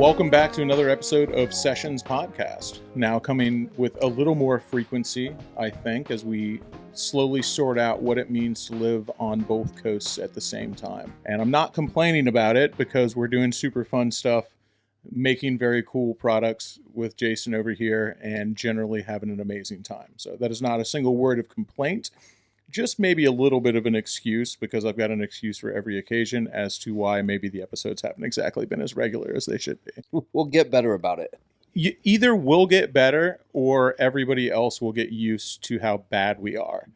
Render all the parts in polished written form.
Welcome back to another episode of Sessions Podcast. Now coming with a little more frequency, I think, as we slowly sort out what it means to live on both coasts at the same time. And I'm not complaining about it because we're doing super fun stuff, making very cool products with Jason over here, and generally having an amazing time. So that is not a single word of complaint. Just maybe a little bit of an excuse, because I've got an excuse for every occasion as to why maybe the episodes haven't exactly been as regular as they should be. We'll get better about it. You either will get better or everybody else will get used to how bad we are.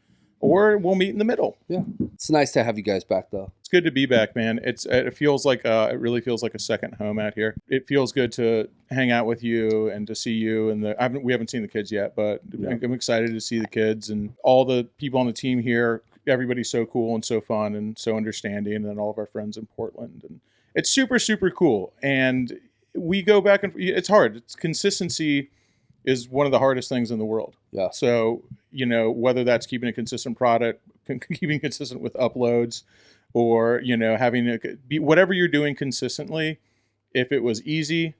Or we'll meet in the middle. Yeah. It's nice to have you guys back, though. It's good to be back, man. It feels like it really feels like a second home out here. It feels good to hang out with you and to see you. And we haven't seen the kids yet, but yeah. I'm excited to see the kids and all the people on the team here. Everybody's so cool and so fun and so understanding, and then all of our friends in Portland. And it's super, super cool. And we go back and it's hard. Consistency is one of the hardest things in the world. Yeah. So, whether that's keeping a consistent product, keeping consistent with uploads, or, having whatever you're doing consistently, if it was easy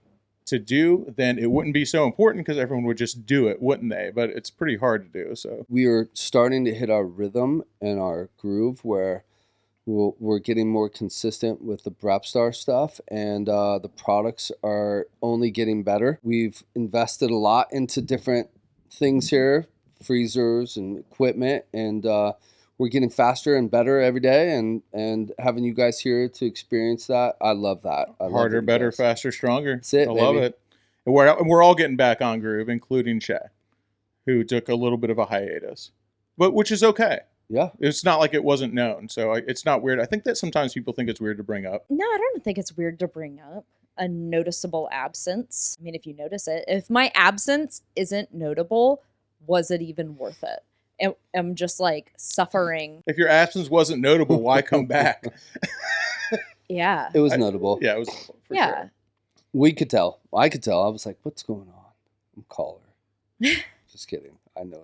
to do, then it wouldn't be so important because everyone would just do it, wouldn't they? But it's pretty hard to do. So we are starting to hit our rhythm and our groove where we're getting more consistent with the Brapstar stuff, and the products are only getting better. We've invested a lot into different things here, freezers and equipment, and we're getting faster and better every day, and having you guys here to experience that, I love that. Harder, better, faster, stronger. That's it, I love it. And we're all getting back on groove, including Shay, who took a little bit of a hiatus, but which is okay. Yeah. It's not like it wasn't known, so it's not weird. I think that sometimes people think it's weird to bring up. No, I don't think it's weird to bring up a noticeable absence. I mean, if you notice it, if my absence isn't notable, was it even worth it? I'm just like suffering. If your absence wasn't notable, why come back? Yeah. It was notable. Yeah, it was. For sure. We could tell. I could tell. I was like, what's going on? I'm calling her. Just kidding. I know.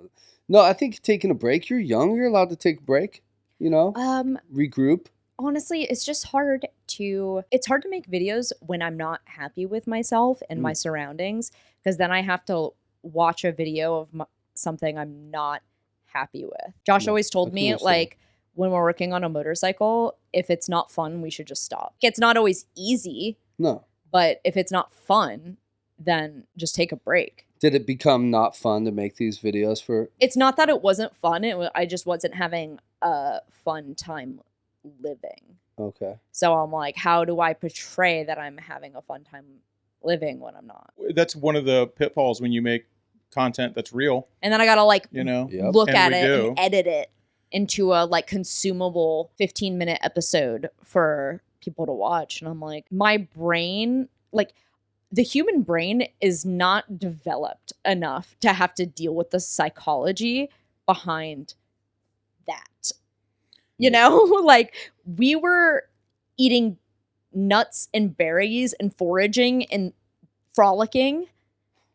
No, I think taking a break, you're young. You're allowed to take a break, regroup. Honestly, it's just hard to make videos when I'm not happy with myself and my surroundings, because then I have to watch a video of something I'm not happy with. Josh always told me, like, when we're working on a motorcycle, if it's not fun, we should just stop. It's not always easy. No. But if it's not fun, then just take a break. Did it become not fun to make these videos for? It's not that it wasn't fun. I just wasn't having a fun time living. Okay. So I'm like, how do I portray that I'm having a fun time living when I'm not? That's one of the pitfalls when you make content that's real. And then I gotta look And at it and edit it into a consumable 15-minute episode for people to watch. And I'm like, my brain, the human brain is not developed enough to have to deal with the psychology behind that. We were eating nuts and berries and foraging and frolicking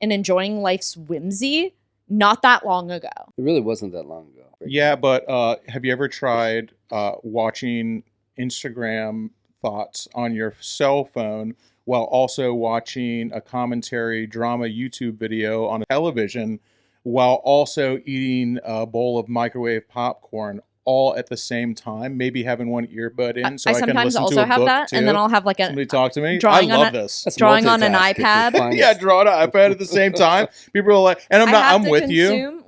and enjoying life's whimsy not that long ago. It really wasn't that long ago. Yeah, but have you ever tried watching Instagram thoughts on your cell phone while also watching a commentary drama YouTube video on television, while also eating a bowl of microwave popcorn all at the same time, maybe having one earbud in so I can listen to a book sometimes also have that, too. and then I'll have somebody talk to me. Drawing I love this. Drawing on an iPad. Yeah, drawing on an iPad at the same time. People are like, and I'm with you.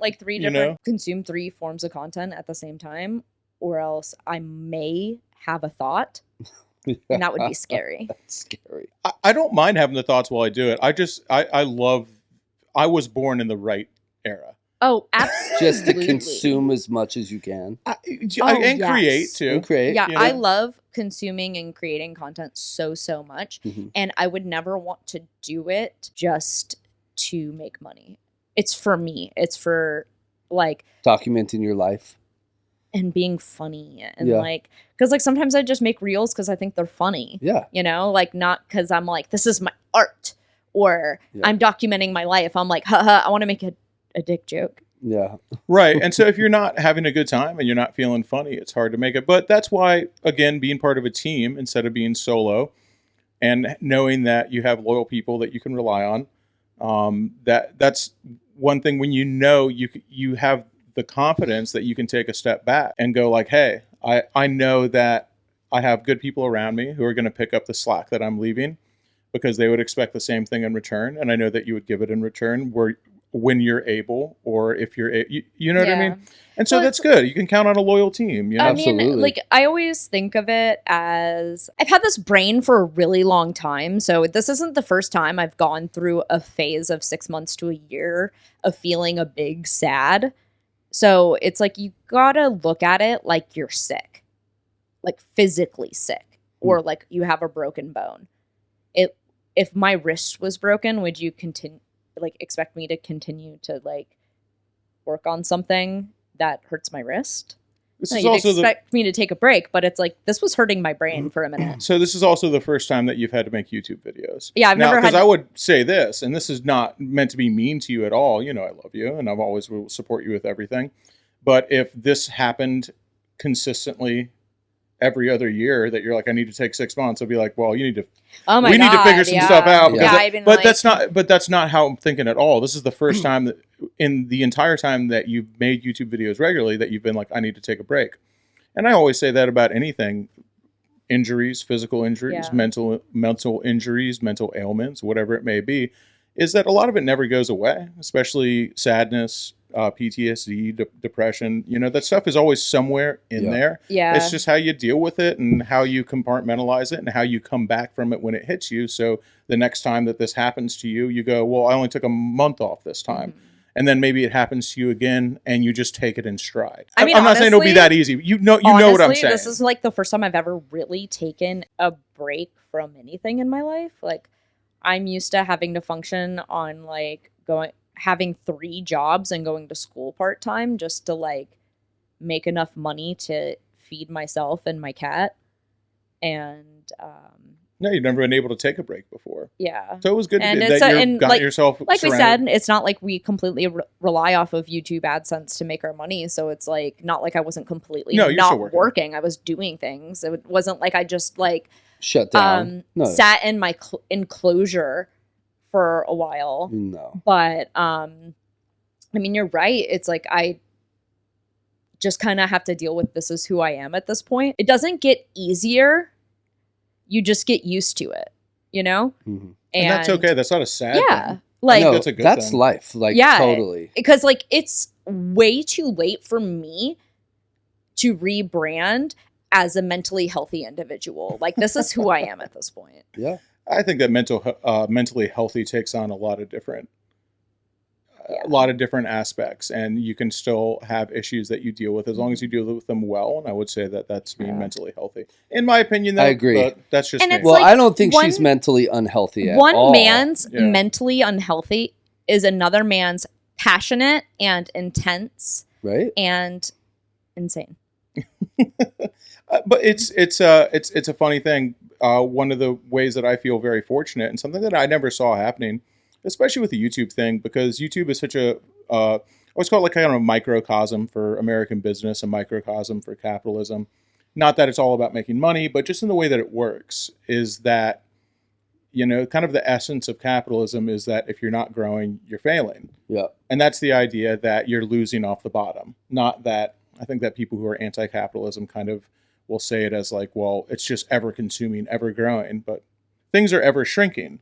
Consume 3 forms of content at the same time, or else I may have a thought. And that would be scary. That's scary. I don't mind having the thoughts while I do it. I was born in the right era. Oh, absolutely. Just to consume as much as you can. Create too. Yeah, I love consuming and creating content so much. Mm-hmm. And I would never want to do it just to make money. It's for me. It's for documenting your life. And being funny and because sometimes I just make reels because I think they're funny. Yeah. Not because I'm like, this is my art or I'm documenting my life. I'm like, haha, I want to make a dick joke. Yeah. Right. And so if you're not having a good time and you're not feeling funny, it's hard to make it. But that's why, again, being part of a team instead of being solo, and knowing that you have loyal people that you can rely on. That's one thing when you have the confidence that you can take a step back and go like, hey, I know that I have good people around me who are going to pick up the slack that I'm leaving, because they would expect the same thing in return, and I know that you would give it in return when you're able, or if you know what I Yeah. mean. And so Well, that's good. You can count on a loyal team. You know? I Absolutely. mean, like, I always think of it as I've had this brain for a really long time. So this isn't the first time I've gone through a phase of 6 months to a year of feeling a big sad. So it's like you gotta look at it like you're sick, like physically sick, or like you have a broken bone. If my wrist was broken, would you expect me to continue to like work on something that hurts my wrist? This No, is you'd also expect me to take a break, but it's like this was hurting my brain for a minute. So this is also the first time that you've had to make YouTube videos. Yeah, I've now, never had. Because I would say this, and this is not meant to be mean to you at all. You know, I love you, and I've always will support you with everything. But if this happened consistently every other year, that you're like, I need to take 6 months, I'll be like, well, you need to. Oh my we God, need to figure some yeah. stuff out. Yeah. Because I've been but like, that's not. But that's not how I'm thinking at all. This is the first time that in the entire time that you've made YouTube videos regularly that you've been like, I need to take a break. And I always say that about anything: injuries, physical injuries, Yeah. mental injuries, mental ailments, whatever it may be, is that a lot of it never goes away, especially sadness, PTSD, depression. You know, that stuff is always somewhere in Yeah. there. yeah, It's just how you deal with it and how you compartmentalize it and how you come back from it when it hits you. So the next time that this happens to you, you go, well, I only took a month off this time. Mhm. And then maybe it happens to you again, and you just take it in stride. I mean, I'm not saying it'll be honestly- that easy. You know what I'm Honestly, saying. this is like the first time I've ever really taken a break from anything in my life. Like, I'm used to having to function on like having 3 jobs and going to school part time just to like make enough money to feed myself and my cat. And No, you've never been able to take a break before. yeah. So it was good And that it's you've got yourself like we surrounded. said, it's not like we completely rely off of YouTube AdSense to make our money. So it's like not like I wasn't completely No, you're still not working. I was doing things. It wasn't like I just like Shut down. No. sat in my enclosure for a while. No. But I mean, you're right. It's like I just kind of have to deal with this is who I am at this point. It doesn't get easier. You just get used to it, you know? Mhm. And that's okay. That's not a sad Yeah. thing. Like, No, that's a good that's thing. life. Like, Yeah. totally. because like it's way too late for me to rebrand as a mentally healthy individual. Like, this is who I am at this point. Yeah. I think that mentally healthy takes on a lot of different aspects, and you can still have issues that you deal with as long as you deal with them well. And I would say that that's being mentally healthy, in my opinion. Though, I agree. But that's just And me. it's Well, like I don't think she's one- mentally unhealthy at One all. man's Yeah. mentally unhealthy is another man's passionate and intense Right? and insane. But it's a funny thing. One of the ways that I feel very fortunate, and something that I never saw happening, especially with the YouTube thing, because YouTube is such a I always call it like kind of a microcosm for American business, a microcosm for capitalism. Not that it's all about making money, but just in the way that it works, is that, you know, kind of the essence of capitalism is that if you're not growing, you're failing. Yeah. And that's the idea that you're losing off the bottom. Not that, I think that people who are anti-capitalism kind of will say it as like, well, it's just ever consuming, ever growing, but things are ever shrinking.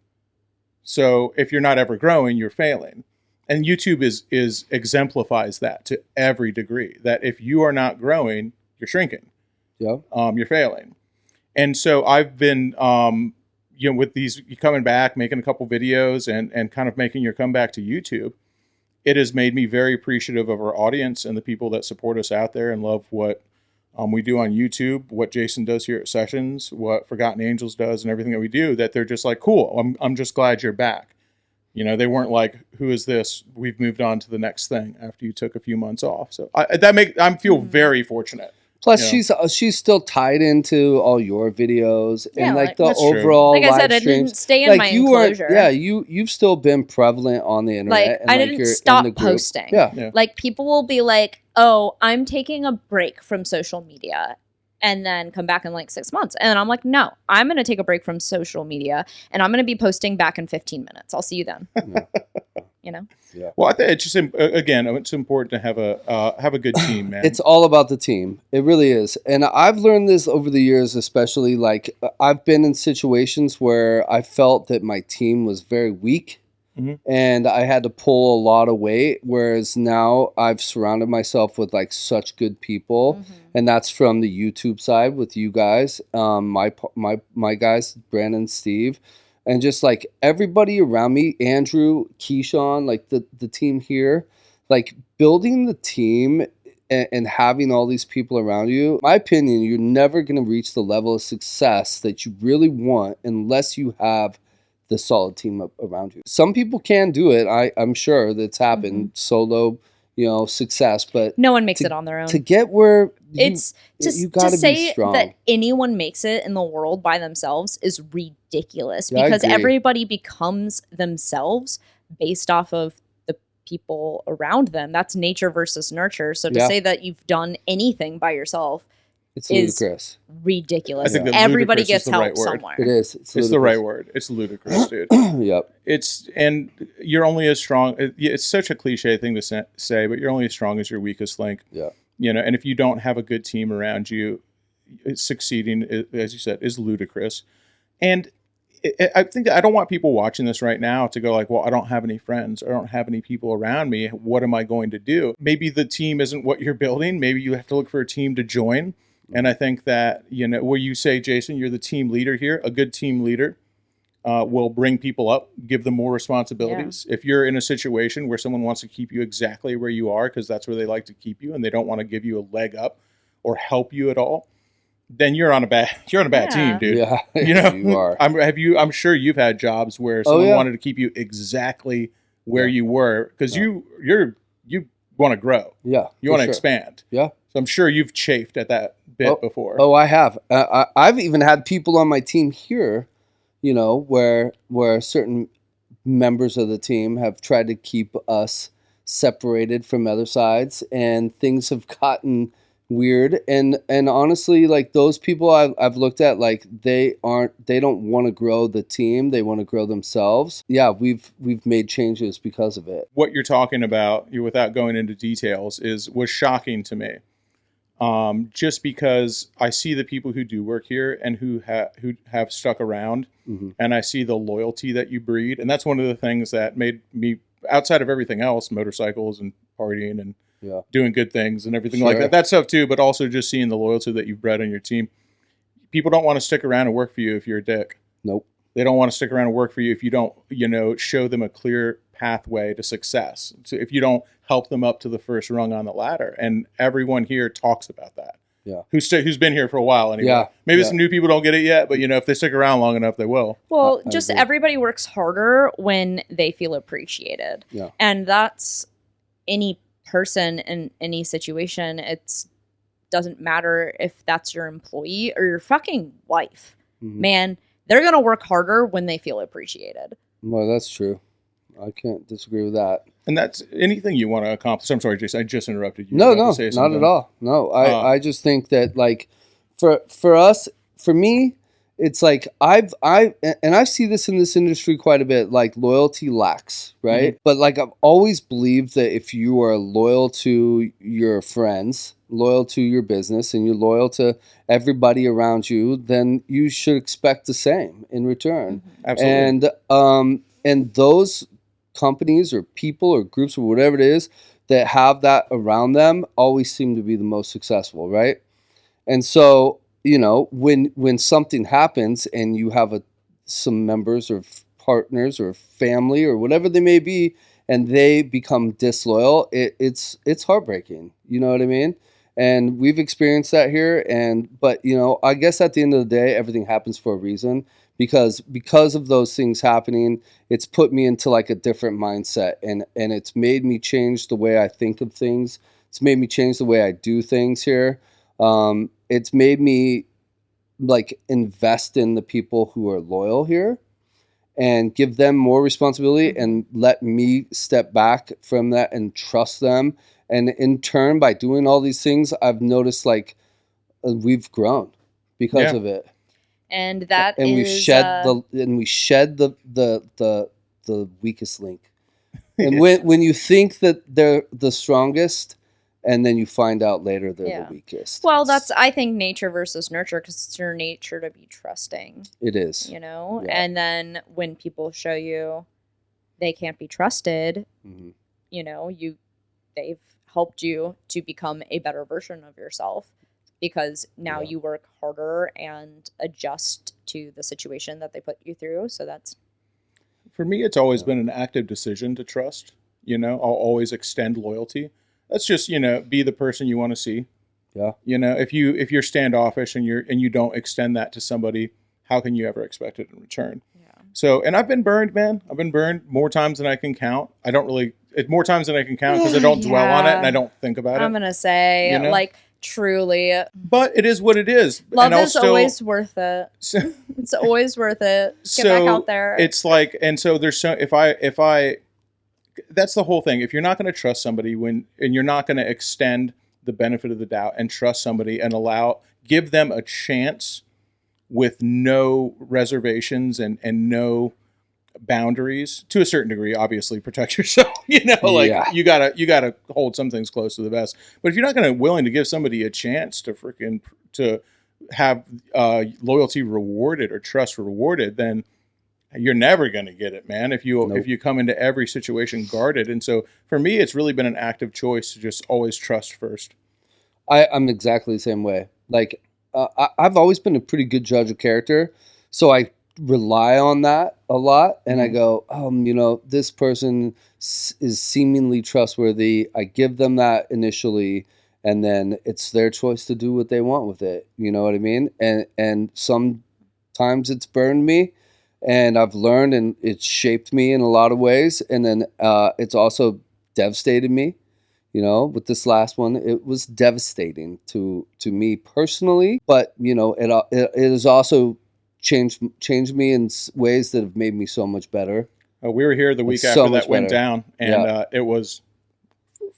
So if you're not ever growing, you're failing. And YouTube is exemplifies that to every degree, that if you are not growing, you're shrinking. Yeah. You're failing. And so I've been, you know, with these coming back, making a couple videos and kind of making your comeback to YouTube, it has made me very appreciative of our audience and the people that support us out there and love what we do on YouTube, what Jason does here at Sessions, what Forgotten Angels does, and everything that we do, that they're just like, cool, I'm just glad you're back. You know, they weren't like, who is this? We've moved on to the next thing after you took a few months off. So I feel very fortunate. Plus, Yeah. she's still tied into all your videos Yeah, and like like- the That's true. overall Like I live said, I streams. didn't stay in Like my you weren't, enclosure. yeah, you've still been prevalent on the internet. Like, and, I like, didn't you're in stop the group. posting. Yeah. Yeah. Like, people will be like, oh, I'm taking a break from social media. and then come back in like 6 months. And I'm like, no, I'm going to take a break from social media and I'm going to be posting back in 15 minutes. I'll see you then. You know? Yeah. Well, I think it's just again, it's important to have a good team, man. It's all about the team. It really is. And I've learned this over the years, especially like I've been in situations where I felt that my team was very weak. And I had to pull a lot of weight, whereas now I've surrounded myself with like such good people, and that's from the YouTube side with you guys, my guys, Brandon, Steve, and just like everybody around me, Andrew, Keyshawn, like the team here, like building the team and having all these people around you. My opinion, you're never going to reach the level of success that you really want unless you have the solid team around you. Some people can do it. I'm sure that's happened, solo, success, but no one makes it on their own. To get where you got to be strong. That anyone makes it in the world by themselves is ridiculous, Yeah, because everybody becomes themselves based off of the people around them. That's nature versus nurture. So to say that you've done anything by yourself, it's ludicrous. Ridiculous. I think that everybody ludicrous gets is the help right word. somewhere. It is. It's the right word. It's ludicrous, dude. Yep. And you're only as strong. It's such a cliche thing to say, but you're only as strong as your weakest link. Yeah. And if you don't have a good team around you, succeeding, as you said, is ludicrous. And I think I don't want people watching this right now to go like, well, I don't have any friends. Or I don't have any people around me. What am I going to do? Maybe the team isn't what you're building. Maybe you have to look for a team to join. And I think that, where you say, Jason, you're the team leader here, a good team leader will bring people up, give them more responsibilities. Yeah. If you're in a situation where someone wants to keep you exactly where you are because that's where they like to keep you and they don't want to give you a leg up or help you at all, then you're on a bad team, dude. Yeah, you are. I'm sure you've had jobs where someone wanted to keep you exactly where you were because you want to grow. Yeah, you want to expand. Yeah. So I'm sure you've chafed at that bit before. Oh, I have. I've even had people on my team here, where certain members of the team have tried to keep us separated from other sides, and things have gotten weird. And honestly, like those people I've looked at, like they don't want to grow the team. They want to grow themselves. Yeah, we've made changes because of it. What you're talking about, without going into details, was shocking to me. Just because I see the people who do work here and who have stuck around, and I see the loyalty that you breed, and that's one of the things that made me, outside of everything else, motorcycles and partying and doing good things and everything like that stuff too, but also just seeing the loyalty that you've bred on your team. People don't want to stick around and work for you if you're a dick. Nope. They don't want to stick around and work for you if you don't, show them a clear pathway to success. So if you don't help them up to the first rung on the ladder, and everyone here talks about that. Yeah. Who's been here for a while anyway. Yeah. Maybe some new people don't get it yet, but if they stick around long enough, they will. Well, just everybody works harder when they feel appreciated. Yeah. And that's any person in any situation. It doesn't matter if that's your employee or your fucking wife. Man, they're going to work harder when they feel appreciated. Well, that's true. I can't disagree with that. And that's anything you want to accomplish. I'm sorry, Jason, I just interrupted you. No, not at all. No, I just think that like for us, for me, it's like I see this in this industry quite a bit, like loyalty lacks, right? But like I've always believed that if you are loyal to your friends, loyal to your business, and you're loyal to everybody around you, then you should expect the same in return. Absolutely. And those companies or people or groups or whatever it is that have that around them always seem to be the most successful, right? And so, when something happens and you have some members or partners or family or whatever they may be, and they become disloyal, it's heartbreaking. You know what I mean? And we've experienced that here. But I guess at the end of the day, everything happens for a reason. Because of those things happening, it's put me into like a different mindset, and it's made me change the way I think of things. It's made me change the way I do things here. It's made me like invest in the people who are loyal here and give them more responsibility and let me step back from that and trust them. And in turn, by doing all these things, I've noticed like we've grown because Yeah. of it. And that And is we shed the weakest link. And when you think that they're the strongest, and then you find out later they're the weakest. Well, that's, I think, nature versus nurture, because it's your nature to be trusting. It is. You know? Yeah. And then when people show you they can't be trusted, Mhm. you know, they've helped you to become a better version of yourself, because now you work harder and adjust to the situation that they put you through. So that's, For me, it's always been an active decision to trust. You know, I'll always extend loyalty. That's just, you know, be the person you want to see. Yeah. You know, if you're standoffish and you don't extend that to somebody, how can you ever expect it in return? yeah. So, and I've been burned, man. I've been burned more times than I can count. I don't really, it's more times than I can count because I don't dwell on it and I don't think about I'm it. gonna say, you know? like, truly, But it is what it is. love and I'll is always worth it. So, It's always worth it. Get back so out there. it's like, and so there's so if I that's the whole thing. If you're not going to trust somebody and you're not going to extend the benefit of the doubt and trust somebody and give them a chance with no reservations and no boundaries, to a certain degree, obviously protect yourself, you know, like you gotta hold some things close to the vest. But if you're not going to willing to give somebody a chance to have loyalty rewarded or trust rewarded, then you're never going to get it, man. If you come into every situation guarded. And so for me, it's really been an active choice to just always trust first. I'm exactly the same way. Like I've always been a pretty good judge of character, so I rely on that a lot. And I go, you know, this person is seemingly trustworthy. I give them that initially, and then it's their choice to do what they want with it. You know what I mean? And sometimes it's burned me, and I've learned, and it's shaped me in a lot of ways. And then it's also devastated me. You know, with this last one, it was devastating to me personally. But you know, it has also changed me in ways that have made me so much better. We were here the week so after much that went better. down, and it was,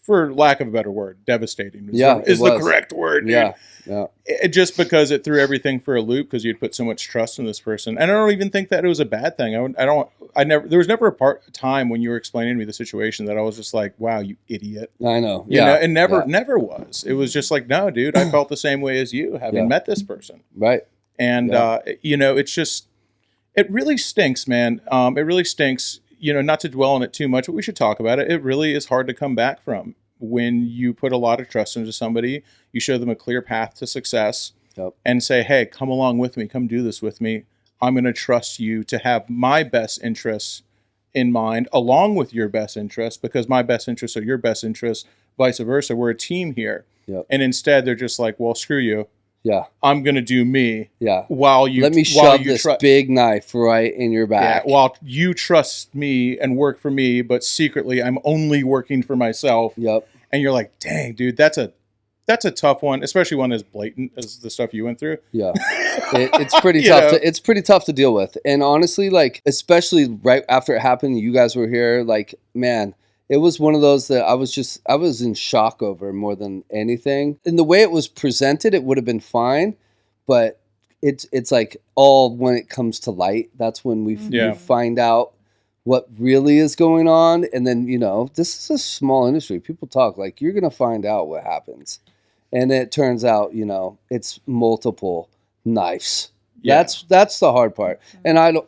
for lack of a better word, devastating. Is the correct word. Dude. Yeah. Just because it threw everything for a loop, because you'd put so much trust in this person, and I don't even think that it was a bad thing. There was never a time when you were explaining to me the situation that I was just like, "Wow, you idiot." I know. You know, it never was. It was just like, "No, dude, I felt the same way as you, having met this person." Right. And you know, it's just, it really stinks, man. It really stinks. You know, not to dwell on it too much, but we should talk about it. It really is hard to come back from when you put a lot of trust into somebody. You show them a clear path to success, and say, "Hey, come along with me. Come do this with me. I'm going to trust you to have my best interests in mind, along with your best interests, because my best interests are your best interests, vice versa. We're a team here." And instead, they're just like, "Well, screw you. Yeah, I'm going to do me." Yeah. Let me shove this big knife right in your back. Yeah, while you trust me and work for me, but secretly I'm only working for myself. And you're like, "Dang, dude, that's a tough one, especially one as blatant as the stuff you went through." Yeah. It's pretty tough. It's pretty tough to deal with. And honestly, like, especially right after it happened, you guys were here. Like, man, it was one of those that I was in shock over more than anything. And the way it was presented, it would have been fine, but it's like all when it comes to light, that's when we find out what really is going on. And then, you know, this is a small industry. People talk like you're going to find out what happens. And it turns out, you know, it's multiple knives. That's the hard part. And I don't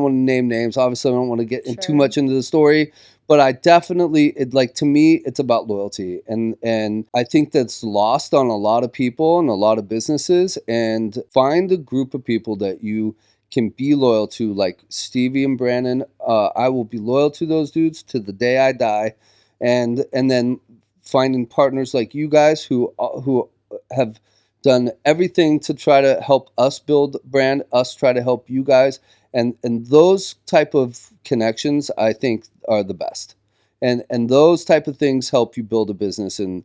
want to name names. Obviously, I don't want to get too much into the story. But I definitely, to me, it's about loyalty. And I think that's lost on a lot of people and a lot of businesses. And find a group of people that you can be loyal to, like Stevie and Brandon. I will be loyal to those dudes to the day I die. And then finding partners like you guys who have done everything to try to help us build brand, us try to help you guys. And those type of connections, I think, are the best. And those type of things help you build a business. And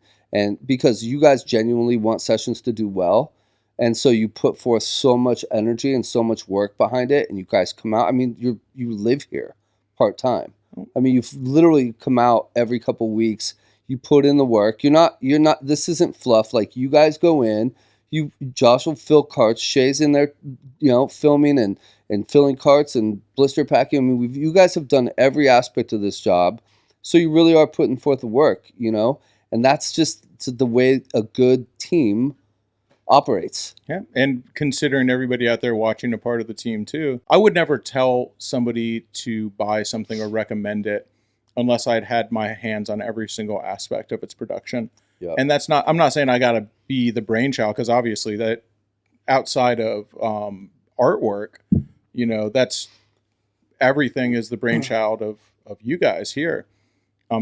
because you guys genuinely want Sessions to do well. And so you put forth so much energy and so much work behind it. And you guys come out. I mean, you live here part-time. I mean, you've literally come out every couple weeks. You put in the work. You're not, this isn't fluff. Like, you guys go in, Josh will fill carts. Shay's in there, filming and filling carts and blister packing. I mean, you guys have done every aspect of this job, so you really are putting forth the work, and that's just the way a good team operates. Yeah, and considering everybody out there watching a part of the team too, I would never tell somebody to buy something or recommend it unless I'd had my hands on every single aspect of its production. Yep. And I'm not saying I got to be the brainchild, because obviously that outside of artwork, that's everything is the brainchild of you guys here.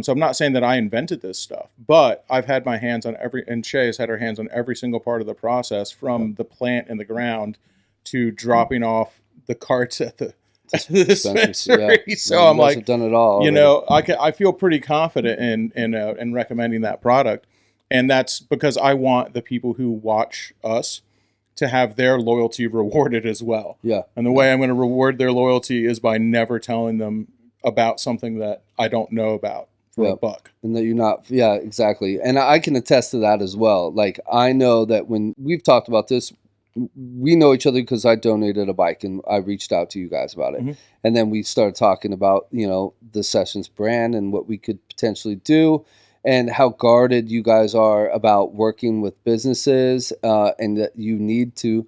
So I'm not saying that I invented this stuff, but I've had my hands on and Shay has had her hands on every single part of the process, from the plant in the ground to dropping off the carts at the dispensary. Yeah. So I'm like, I've done it all. I feel pretty confident in recommending that product, and that's because I want the people who watch us to have their loyalty rewarded as well. Yeah. And the way I'm going to reward their loyalty is by never telling them about something that I don't know about for a buck. And that you're not, yeah, exactly. And I can attest to that as well. Like, I know that when we've talked about this, we know each other because I donated a bike and I reached out to you guys about it. Mm-hmm. And then we started talking about, the Sessions brand and what we could potentially do, and how guarded you guys are about working with businesses, and that you need to,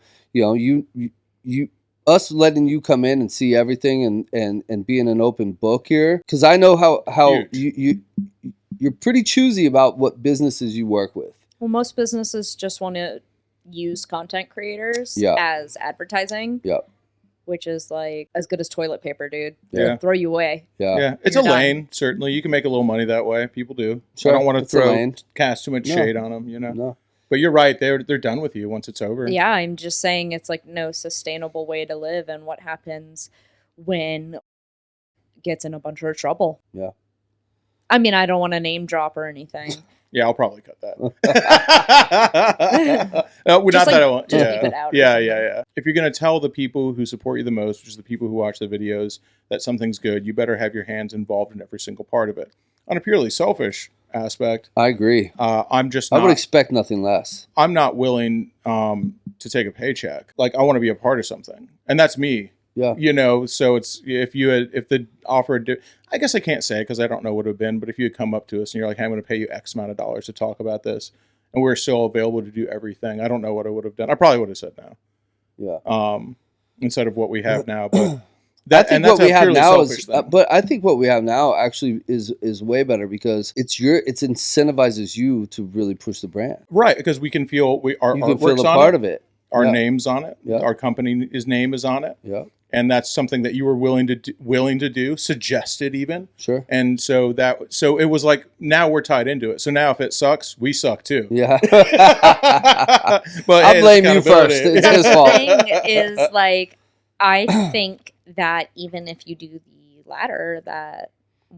us letting you come in and see everything and being an open book here. Because I know how you're pretty choosy about what businesses you work with. Well, most businesses just want to use content creators as advertising. Yep. Which is like as good as toilet paper, dude. Yeah. They'll throw you away. Yeah. It's a lane, certainly. You can make a little money that way. People do. Sure. I don't want to cast too much shade on them, No. But you're right. They're done with you once it's over. Yeah, I'm just saying it's like no sustainable way to live, and what happens when gets in a bunch of trouble. Yeah. I mean, I don't want to name drop or anything. Yeah, I'll probably cut that. No, not like, that I want. Just keep it out. Yeah. If you're going to tell the people who support you the most, which is the people who watch the videos, that something's good, you better have your hands involved in every single part of it. On a purely selfish aspect, I agree. I would expect nothing less. I'm not willing to take a paycheck. Like, I want to be a part of something, and that's me. Yeah. So it's if the offer, I guess I can't say because I don't know what it would have been, but if you had come up to us and you're like, hey, I'm going to pay you X amount of dollars to talk about this, and we're still available to do everything, I don't know what I would have done. I probably would have said no. Yeah. Instead of what we have now, but but I think what we have now actually is way better, because it incentivizes you to really push the brand. Right, because we can feel our you can feel a part of it. Our name's on it. Yeah. Our company's name is on it. Yeah. And that's something that you were willing to do, suggested even. Sure. And so it was like, now we're tied into it. So now if it sucks, we suck too. Yeah. But I blame you first. It's his fault. The thing is, like, I think that even if you do the latter, that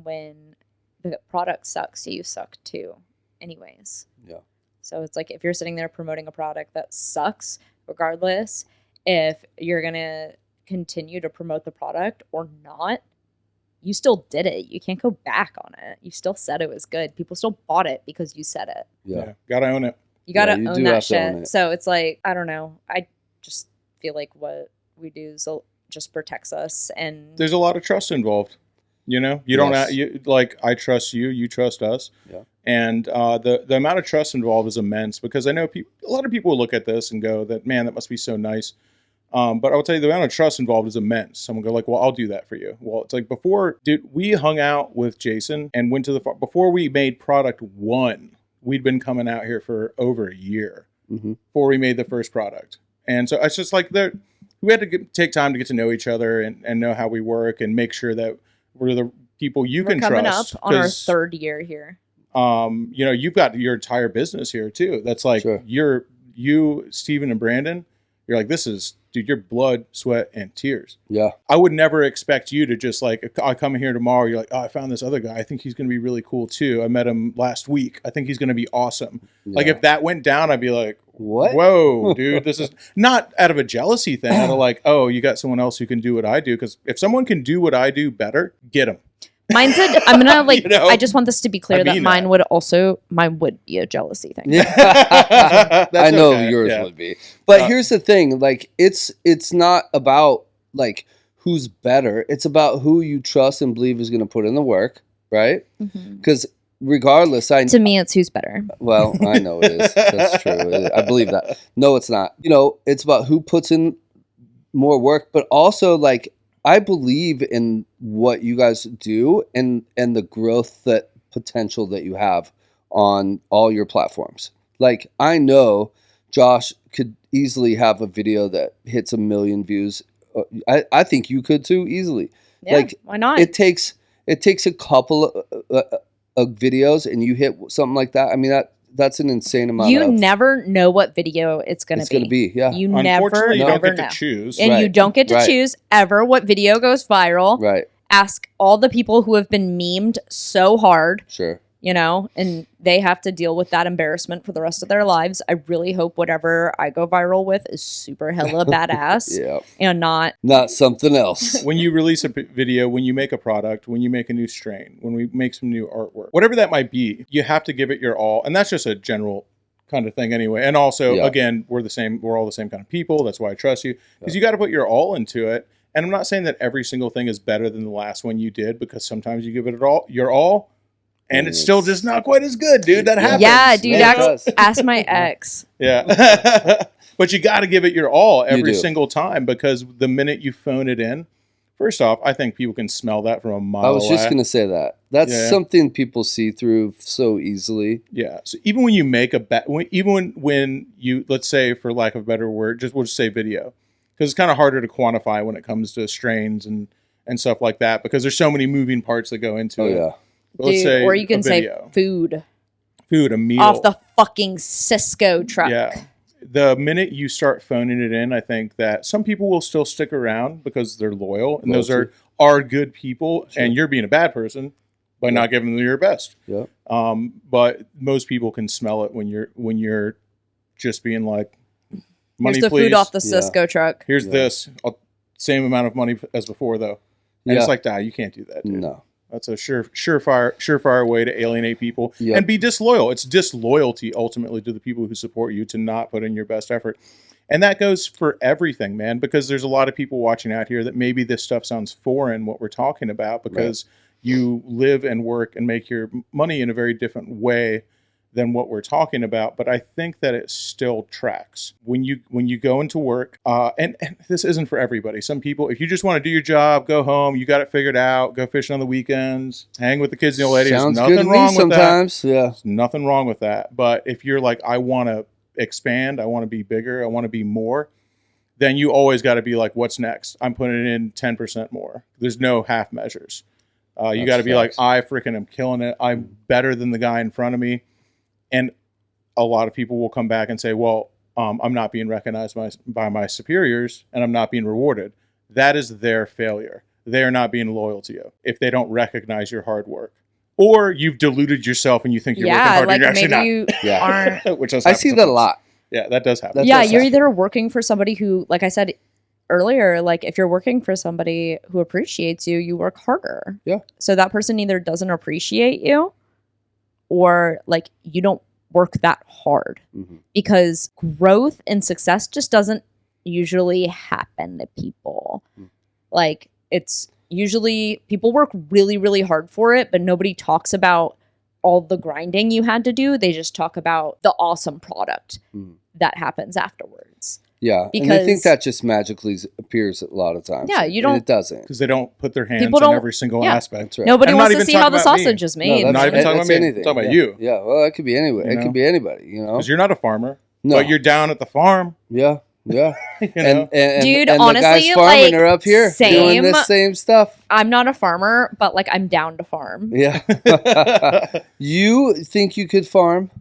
when the product sucks, you suck too, anyways. Yeah. So it's like, if you're sitting there promoting a product that sucks, regardless if you're going to continue to promote the product or not, you still did it. You can't go back on it. You still said it was good. People still bought it because you said it. Yeah. Gotta own it. You gotta own that shit. So it's like, I don't know. I just feel like what we do just protects us. And there's a lot of trust involved. You don't I trust you, you trust us. Yeah. And the amount of trust involved is immense, because I know a lot of people will look at this and go, that man, that must be so nice. But I will tell you, the amount of trust involved is immense. Someone go like, well, I'll do that for you. Well, it's like, we hung out with Jason and went to the farm before we made product 1. We'd been coming out here for over a year before we made the first product. And so it's just like we had to take time to get to know each other and know how we work and make sure that we're the people you can trust. We're coming up on our 3rd year here. You've got your entire business here too. That's like, sure. you, Steven and Brandon, you're like, this is, dude, your blood, sweat, and tears. Yeah. I would never expect you to just like, I come here tomorrow, you're like, oh, I found this other guy. I think he's going to be really cool too. I met him last week. I think he's going to be awesome. Yeah. Like, if that went down, I'd be like, what? Whoa, dude, this is not out of a jealousy thing. Out of like, oh, you got someone else who can do what I do. Because if someone can do what I do better, get them. Mine's I'm gonna like. You know? I just want this to be clear I that mean mine that. would be a jealousy thing. Yeah, That's I know okay, yours yeah. would be. But Uh, here's the thing: like, it's not about like who's better. It's about who you trust and believe is going to put in the work, right? Because regardless, To me, it's who's better. well, I know it is. That's true. I believe that. No, it's not. You know, it's about who puts in more work, but also like I believe in what you guys do and the growth that potential that you have on all your platforms. Like I know Josh could easily have a video that hits 1 million views. I think you could too easily. Yeah, Like why not? it takes a couple of videos and you hit something like that. I mean that's an insane amount. You never know what video it's going to be. Yeah. You never, Unfortunately, you don't never get know. to choose. And you Right, don't get to right. choose ever what video goes viral. Right. Ask all the people who have been memed so hard, Sure. you know, and they have to deal with that embarrassment for the rest of their lives. I really hope whatever I go viral with is super hella badass Yeah. and not. Not something else. When you release a video, when you make a product, when you make a new strain, when we make some new artwork, whatever that might be, you have to give it your all. And that's just a general kind of thing anyway. And also, Yeah. again, we're all the same kind of people. That's why I trust you, because you got to put your all into it. And I'm not saying that every single thing is better than the last one you did, because sometimes you give it your all, and it's still just not quite as good, dude. That happens. Yeah, dude, Yeah, it does. ask my ex. Yeah. But you got to give it your all every do. single time, because the minute you phone it in, first off, I think people can smell that from a mile I was just away. going to say that. That's Yeah. something people see through so easily. Yeah. So even when you make even when you, let's say, for lack of a better word, we'll just say video, because it's kind of harder to quantify when it comes to strains and stuff like that, because there's so many moving parts that go into Oh, it. yeah. But let's Dude, say or you can a say video. food A meal. off the fucking Cisco truck. Yeah. The minute you start phoning it in, I think that some people will still stick around because they're loyal, and those Loyalty. are good people, Sure. and you're being a bad person by not giving them your best. Yeah. But most people can smell it when you're just being like, money, Here's the please. food off the Yeah. Cisco truck. Here's Yeah. this. Same amount of money as before, though. And Yeah. it's like, you can't do that, dude. No. That's a surefire way to alienate people Yep. and be disloyal. It's disloyalty ultimately to the people who support you to not put in your best effort. And that goes for everything, man, because there's a lot of people watching out here that maybe this stuff sounds foreign, what we're talking about, because you live and work and make your money in a very different way than what we're talking about. But I think that it still tracks when you go into work. And this isn't for everybody. Some people, if you just want to do your job, go home, you got it figured out, go fishing on the weekends, hang with the kids and the old lady. Sounds There's good nothing to me wrong with that. sometimes. Yeah. There's nothing wrong with that. But if you're like, I want to expand, I want to be bigger, I want to be more, then you always got to be like, what's next? I'm putting in 10% more. There's no half measures. You got to be like, I freaking am killing it. I'm better than the guy in front of me. And a lot of people will come back and say, well, I'm not being recognized by my superiors and I'm not being rewarded. That is their failure. They are not being loyal to you if they don't recognize your hard work. Or you've deluded yourself and you think you're working hard, like and you're maybe actually you not. aren't. Which does I happen see that a sometimes. lot. Yeah, that does happen. That Yeah, does you're happen. either working for somebody who, like I said earlier, like if you're working for somebody who appreciates you, you work harder. Yeah. So that person either doesn't appreciate you or like you don't work that hard, Mhm. because growth and success just doesn't usually happen to people. Like it's usually people work really, really hard for it, but nobody talks about all the grinding you had to do. They just talk about the awesome product that happens afterwards. Yeah, and I think Because- that just magically appears a lot of times. Yeah, you And don't- it doesn't. Because they don't put their hands People in don't- every single yeah. aspect. That's right. Nobody I'm wants not to even see how talking the about me. sausage is No, made. that's, Not even talking that's about me. anything. Talking about yeah. you. Yeah, well, it could be anywhere. You It know? could be anybody. You know. Because you're not a farmer, No. but you're down at the farm. Yeah. Yeah. You know? and Dude, and honestly, the guys farming like, are up here doing same. this same stuff. I'm not a farmer, but like I'm down to farm. Yeah. You think you could farm?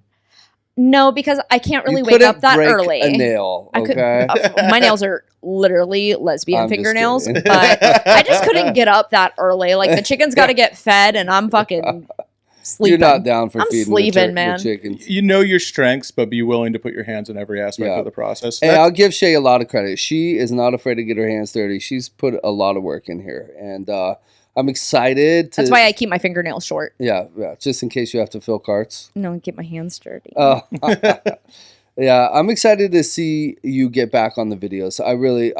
No, because I can't really You wake couldn't up that break early. a nail. I could. Okay. My nails are literally lesbian I'm just fingernails, kidding. but I just couldn't get up that early. Like the chicken's got to get fed, and I'm fucking sleeping. You're not down for I'm feeding sleeping, the man. chickens. You know your strengths, but be willing to put your hands in every aspect Yeah. of the process. Hey, That's- I'll give Shay a lot of credit. She is not afraid to get her hands dirty. She's put a lot of work in here, and I'm excited to. That's why I keep my fingernails short. Yeah, just in case you have to fill carts. No, get my hands dirty. Yeah, I'm excited to see you get back on the videos. I really,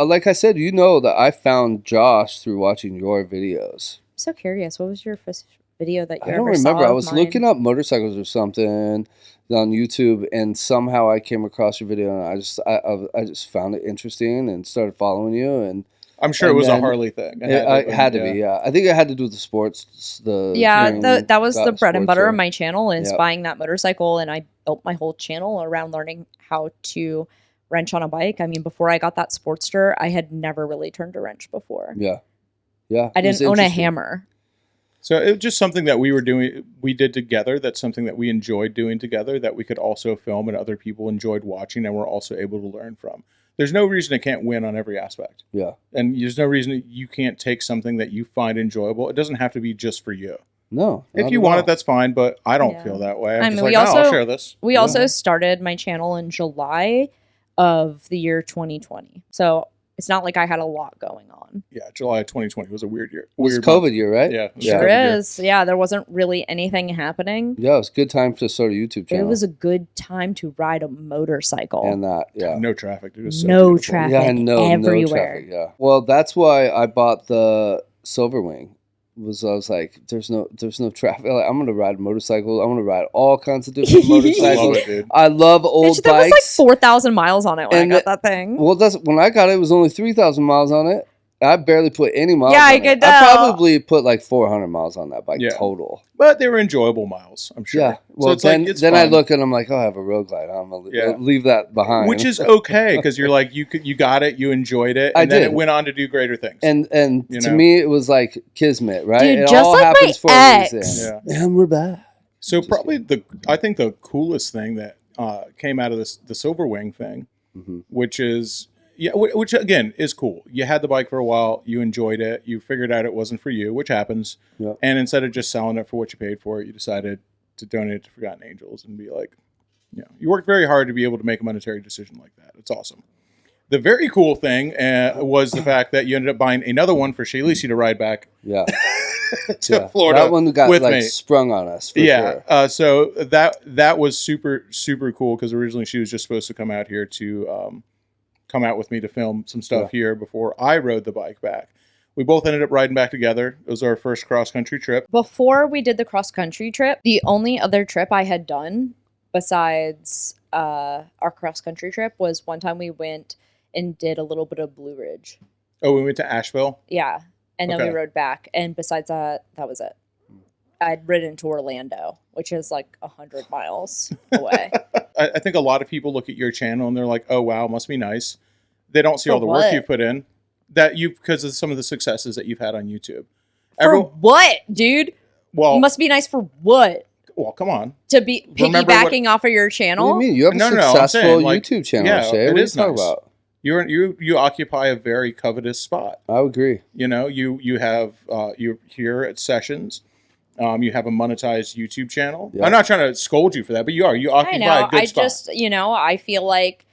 like I said, you know that I found Josh through watching your videos. I'm so curious. What was your first video that you I don't ever remember. saw I of was mine? looking up motorcycles or something on YouTube, and somehow I came across your video, and I just found it interesting and started following you. And I'm sure it was a Harley thing. It had to be. Yeah, I think it had to do with the sports. That was the bread and butter of my. my channel is Yep. buying that motorcycle, and I built my whole channel around learning how to wrench on a bike. I mean, before I got that Sportster, I had never really turned a wrench before. Yeah. I it was didn't own a interesting. hammer. So it was just something that we did together. That's something that we enjoyed doing together that we could also film and other people enjoyed watching and were also able to learn from. There's no reason it can't win on every aspect. Yeah. And there's no reason you can't take something that you find enjoyable. It doesn't have to be just for you. No. If you want it, that's fine, but I don't Yeah. feel that way. I'm I mean, just we like, also- I'll share this. We also started my channel in July of the year 2020. So it's not like I had a lot going on. Yeah, July of 2020 was a weird year. It was Weird COVID month. year, right? Yeah. it was Sure COVID year. is. Yeah, there wasn't really anything happening. Yeah, it was a good time to start a YouTube channel. It was a good time to ride a motorcycle. and that, yeah. No traffic. It was so No beautiful. traffic. Yeah, and no everywhere. traffic. Yeah. Well, that's why I bought the Silverwing. I was like, there's no traffic. Like, I'm gonna ride a motorcycle. I'm gonna ride all kinds of different I love motorcycles. it, dude. I love old Bitch, there was like bikes. 4,000 miles on it when And I got that thing. Well, that's when I got it. It was only 3,000 miles on it. I barely put any miles. Yeah, on I it. could I tell. probably put like 400 miles on that bike Yeah. total. But they were enjoyable miles, I'm sure. Yeah. Well, so it's then like, it's then I fun. look and I'm like, oh, I have a road glide. I'm gonna Yeah. leave that behind. Which is okay because you're like, you got it, you enjoyed it, and I then did. it went on to do greater things. and You to know? me, it was like kismet, right? Dude, it just all like my happens for a ex. reason. Yeah. And we're back. So Just probably I think the coolest thing that came out of the Silverwing thing, Mhm. which is which again is cool. You had the bike for a while, you enjoyed it, you figured out it wasn't for you, which happens, Yeah. and instead of just selling it for what you paid for it, you decided to donate it to Forgotten Angels and be like, you worked very hard to be able to make a monetary decision like that. It's awesome. The very cool thing was the fact that you ended up buying another one for Shadetree to ride back Yeah. to Yeah. Florida. That one got with like me. sprung on us. For Yeah. Sure. So that was super, super cool because originally she was just supposed to come out here to come out with me to film some stuff here before I rode the bike back. We both ended up riding back together. It was our first cross-country trip. Before we did the cross-country trip, the only other trip I had done besides our cross-country trip was one time we went and did a little bit of Blue Ridge. Oh, we went to Asheville? Yeah. And then Okay. we rode back. And besides that, that was it. I'd ridden to Orlando, which is like 100 miles away. I think a lot of people look at your channel and they're like, oh, wow, must be nice. They don't see For all the work what? you put in because of some of the successes that you've had on YouTube. For what, dude? Well, Must be nice for what? well, come on. To be Remember what- piggybacking off of your What channel? do you mean? You have a No, I'm successful saying, like, YouTube channel, yeah, Shay. it What are you is talking nice. about? You occupy a very covetous spot. I would agree. You know, you have you're here at Sessions. You have a monetized YouTube channel. Yeah. I'm not trying to scold you for that, but you occupy I know. a good I spot. just, I feel like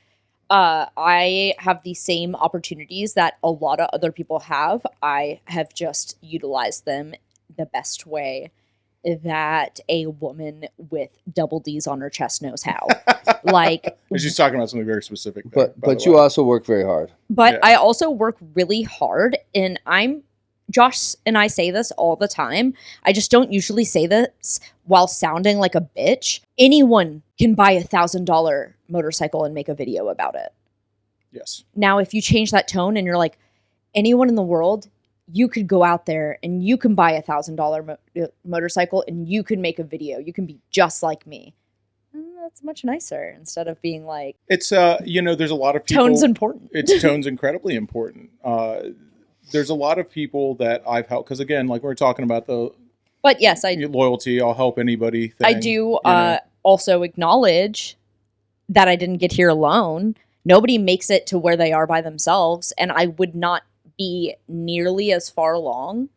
I have the same opportunities that a lot of other people have. I have just utilized them the best way that a woman with double D's on her chest knows how. Like, She's talking about something very specific. There, by But the you way. also work very hard. but Yeah. I also work really hard, and Josh and I say this all the time. I just don't usually say this while sounding like a bitch. Anyone can buy $1,000 motorcycle and make a video about it. Yes. Now, if you change that tone and you're like, anyone in the world, you could go out there and you can buy $1,000 motorcycle and you can make a video. You can be just like me. That's much nicer instead of being like, It's there's a lot of people. tone's important. Tone's incredibly important. There's a lot of people that I've helped because again, like we're talking about the But yes, loyalty. I'll help anybody. I thing, do you know. also acknowledge that I didn't get here alone. Nobody makes it to where they are by themselves, and I would not be nearly as far along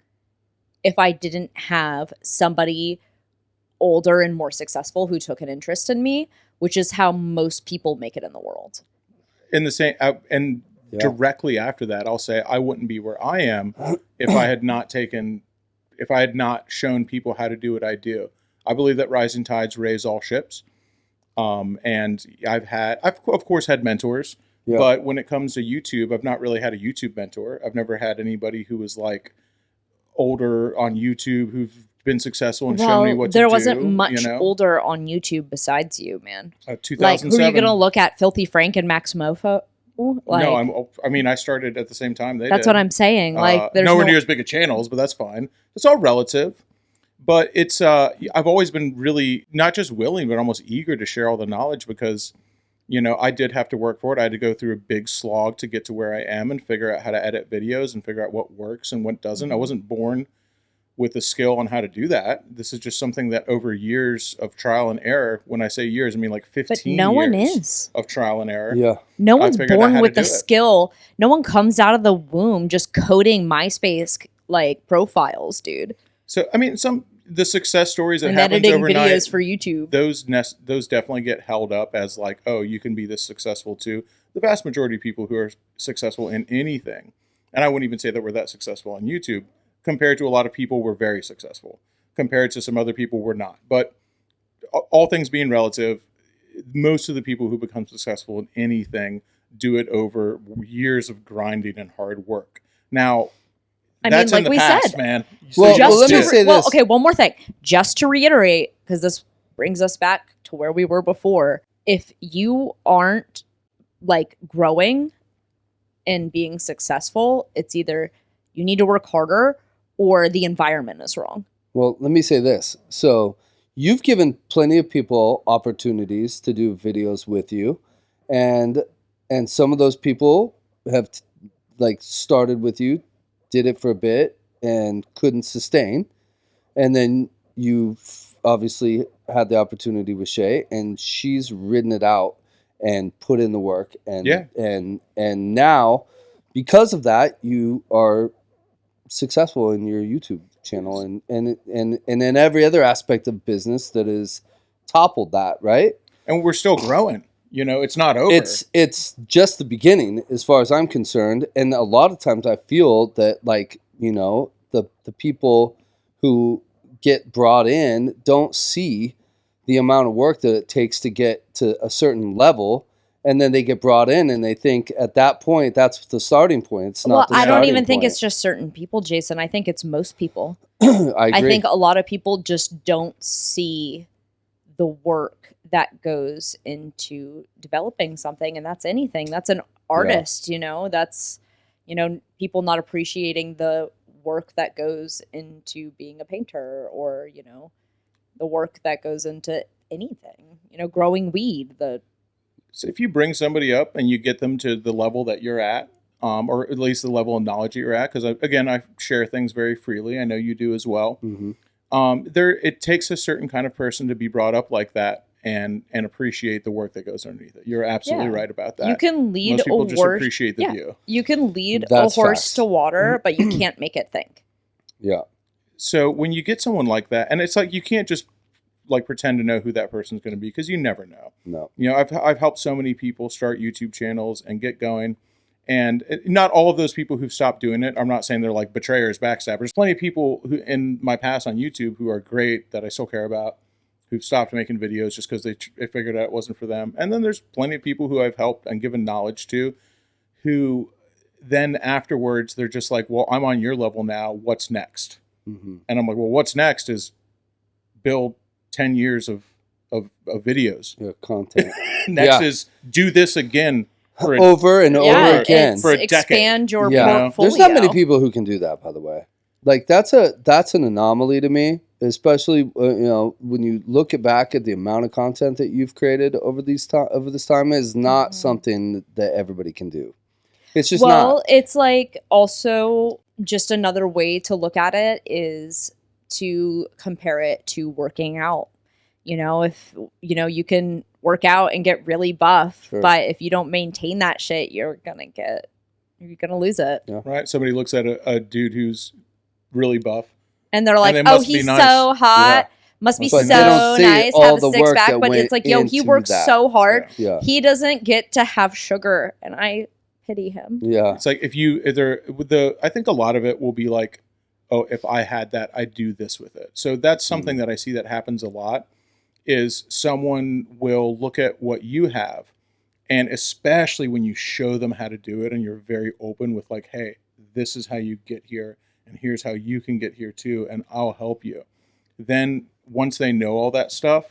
if I didn't have somebody older and more successful who took an interest in me, which is how most people make it in the world. In the same and directly after that, I'll say I wouldn't be where I am if I had not shown people how to do what I do. I believe that rising tides raise all ships. And I've of course had mentors, but when it comes to YouTube, I've not really had a YouTube mentor. I've never had anybody who was like older on YouTube who've been successful and shown me what to do. There wasn't much older on YouTube besides you, man. 2007. Like, who are you gonna look at? Filthy Frank and Max Mofo? Like, no, I started at the same time they did. That's what I'm saying. Like, there's nowhere near as big of channels, but that's fine. It's all relative. But it's I've always been really not just willing, but almost eager to share all the knowledge because, I did have to work for it. I had to go through a big slog to get to where I am and figure out how to edit videos and figure out what works and what doesn't. I wasn't born with the skill on how to do that. This is just something that over years of trial and error, when I say years, I mean like 15 no one years is. of trial and error. Yeah. No one's born with the skill. No one comes out of the womb just coding MySpace like profiles, dude. So, the success stories that and happens editing overnight, videos for YouTube. Those definitely get held up as like, oh, you can be this successful too. The vast majority of people who are successful in anything, and I wouldn't even say that we're that successful on YouTube, compared to a lot of people, we're very successful. Compared to some other people, we're not. But all things being relative, most of the people who become successful in anything do it over years of grinding and hard work. Now, that's like we said, man. Well, let me say this. Okay, one more thing. Just to reiterate, because this brings us back to where we were before. If you aren't like growing and being successful, it's either you need to work harder or the environment is wrong. Well, let me say this. So you've given plenty of people opportunities to do videos with you, and some of those people have started with you, did it for a bit and couldn't sustain. And then you've obviously had the opportunity with Shay, and she's ridden it out and put in the work. And now, because of that, you are successful in your YouTube channel and in every other aspect of business that has toppled that, right? And we're still growing. It's not over. It's just the beginning as far as I'm concerned. And a lot of times I feel that the people who get brought in don't see the amount of work that it takes to get to a certain level. And then they get brought in and they think at that point, that's the starting point. It's not the starting point. I don't even think it's just certain people, Jason. I think it's most people. I agree. I think a lot of people just don't see the work that goes into developing something, and that's anything. That's an artist, that's, people not appreciating the work that goes into being a painter or, the work that goes into anything, growing weed. So if you bring somebody up and you get them to the level that you're at, or at least the level of knowledge that you're at, because I share things very freely. I know you do as well. Mm-hmm. It takes a certain kind of person to be brought up like that and appreciate the work that goes underneath it. You're absolutely right about that. You can lead Most people a just horse. appreciate the view. You can lead That's a horse facts. to water, but you can't make it think. Yeah. So when you get someone like that, and it's like you can't just like pretend to know who that person's going to be because you never know. No. I've helped so many people start YouTube channels and get going. And not all of those people who've stopped doing it, I'm not saying they're like betrayers, backstabbers. There's plenty of people who in my past on YouTube who are great that I still care about, who've stopped making videos just because they figured out it wasn't for them. And then there's plenty of people who I've helped and given knowledge to who then afterwards they're just like, well, I'm on your level now. What's next? Mm-hmm. And I'm like, well, what's next is build 10 years of videos. Yeah, content. Next is do this again. Over and over again for a decade. Expand your portfolio. portfolio. There's not many people who can do that, by the way. Like that's an anomaly to me, especially when you look back at the amount of content that you've created over this time is not something that everybody can do. It's just not. Well, it's like also just another way to look at it is to compare it to working out. If you can work out and get really buff, but if you don't maintain that shit, you're gonna lose it. Yeah. Right? Somebody looks at a dude who's really buff, and they're like, and he's nice. So hot. Must be so nice, have a six pack, but it's like, he works so hard. Yeah. He doesn't get to have sugar. And I pity him. Yeah. It's like I think a lot of it will be like, oh, if I had that, I'd do this with it. So that's something that I see that happens a lot, is someone will look at what you have, and especially when you show them how to do it and you're very open with like, hey, this is how you get here and here's how you can get here too, and I'll help you. Then once they know all that stuff,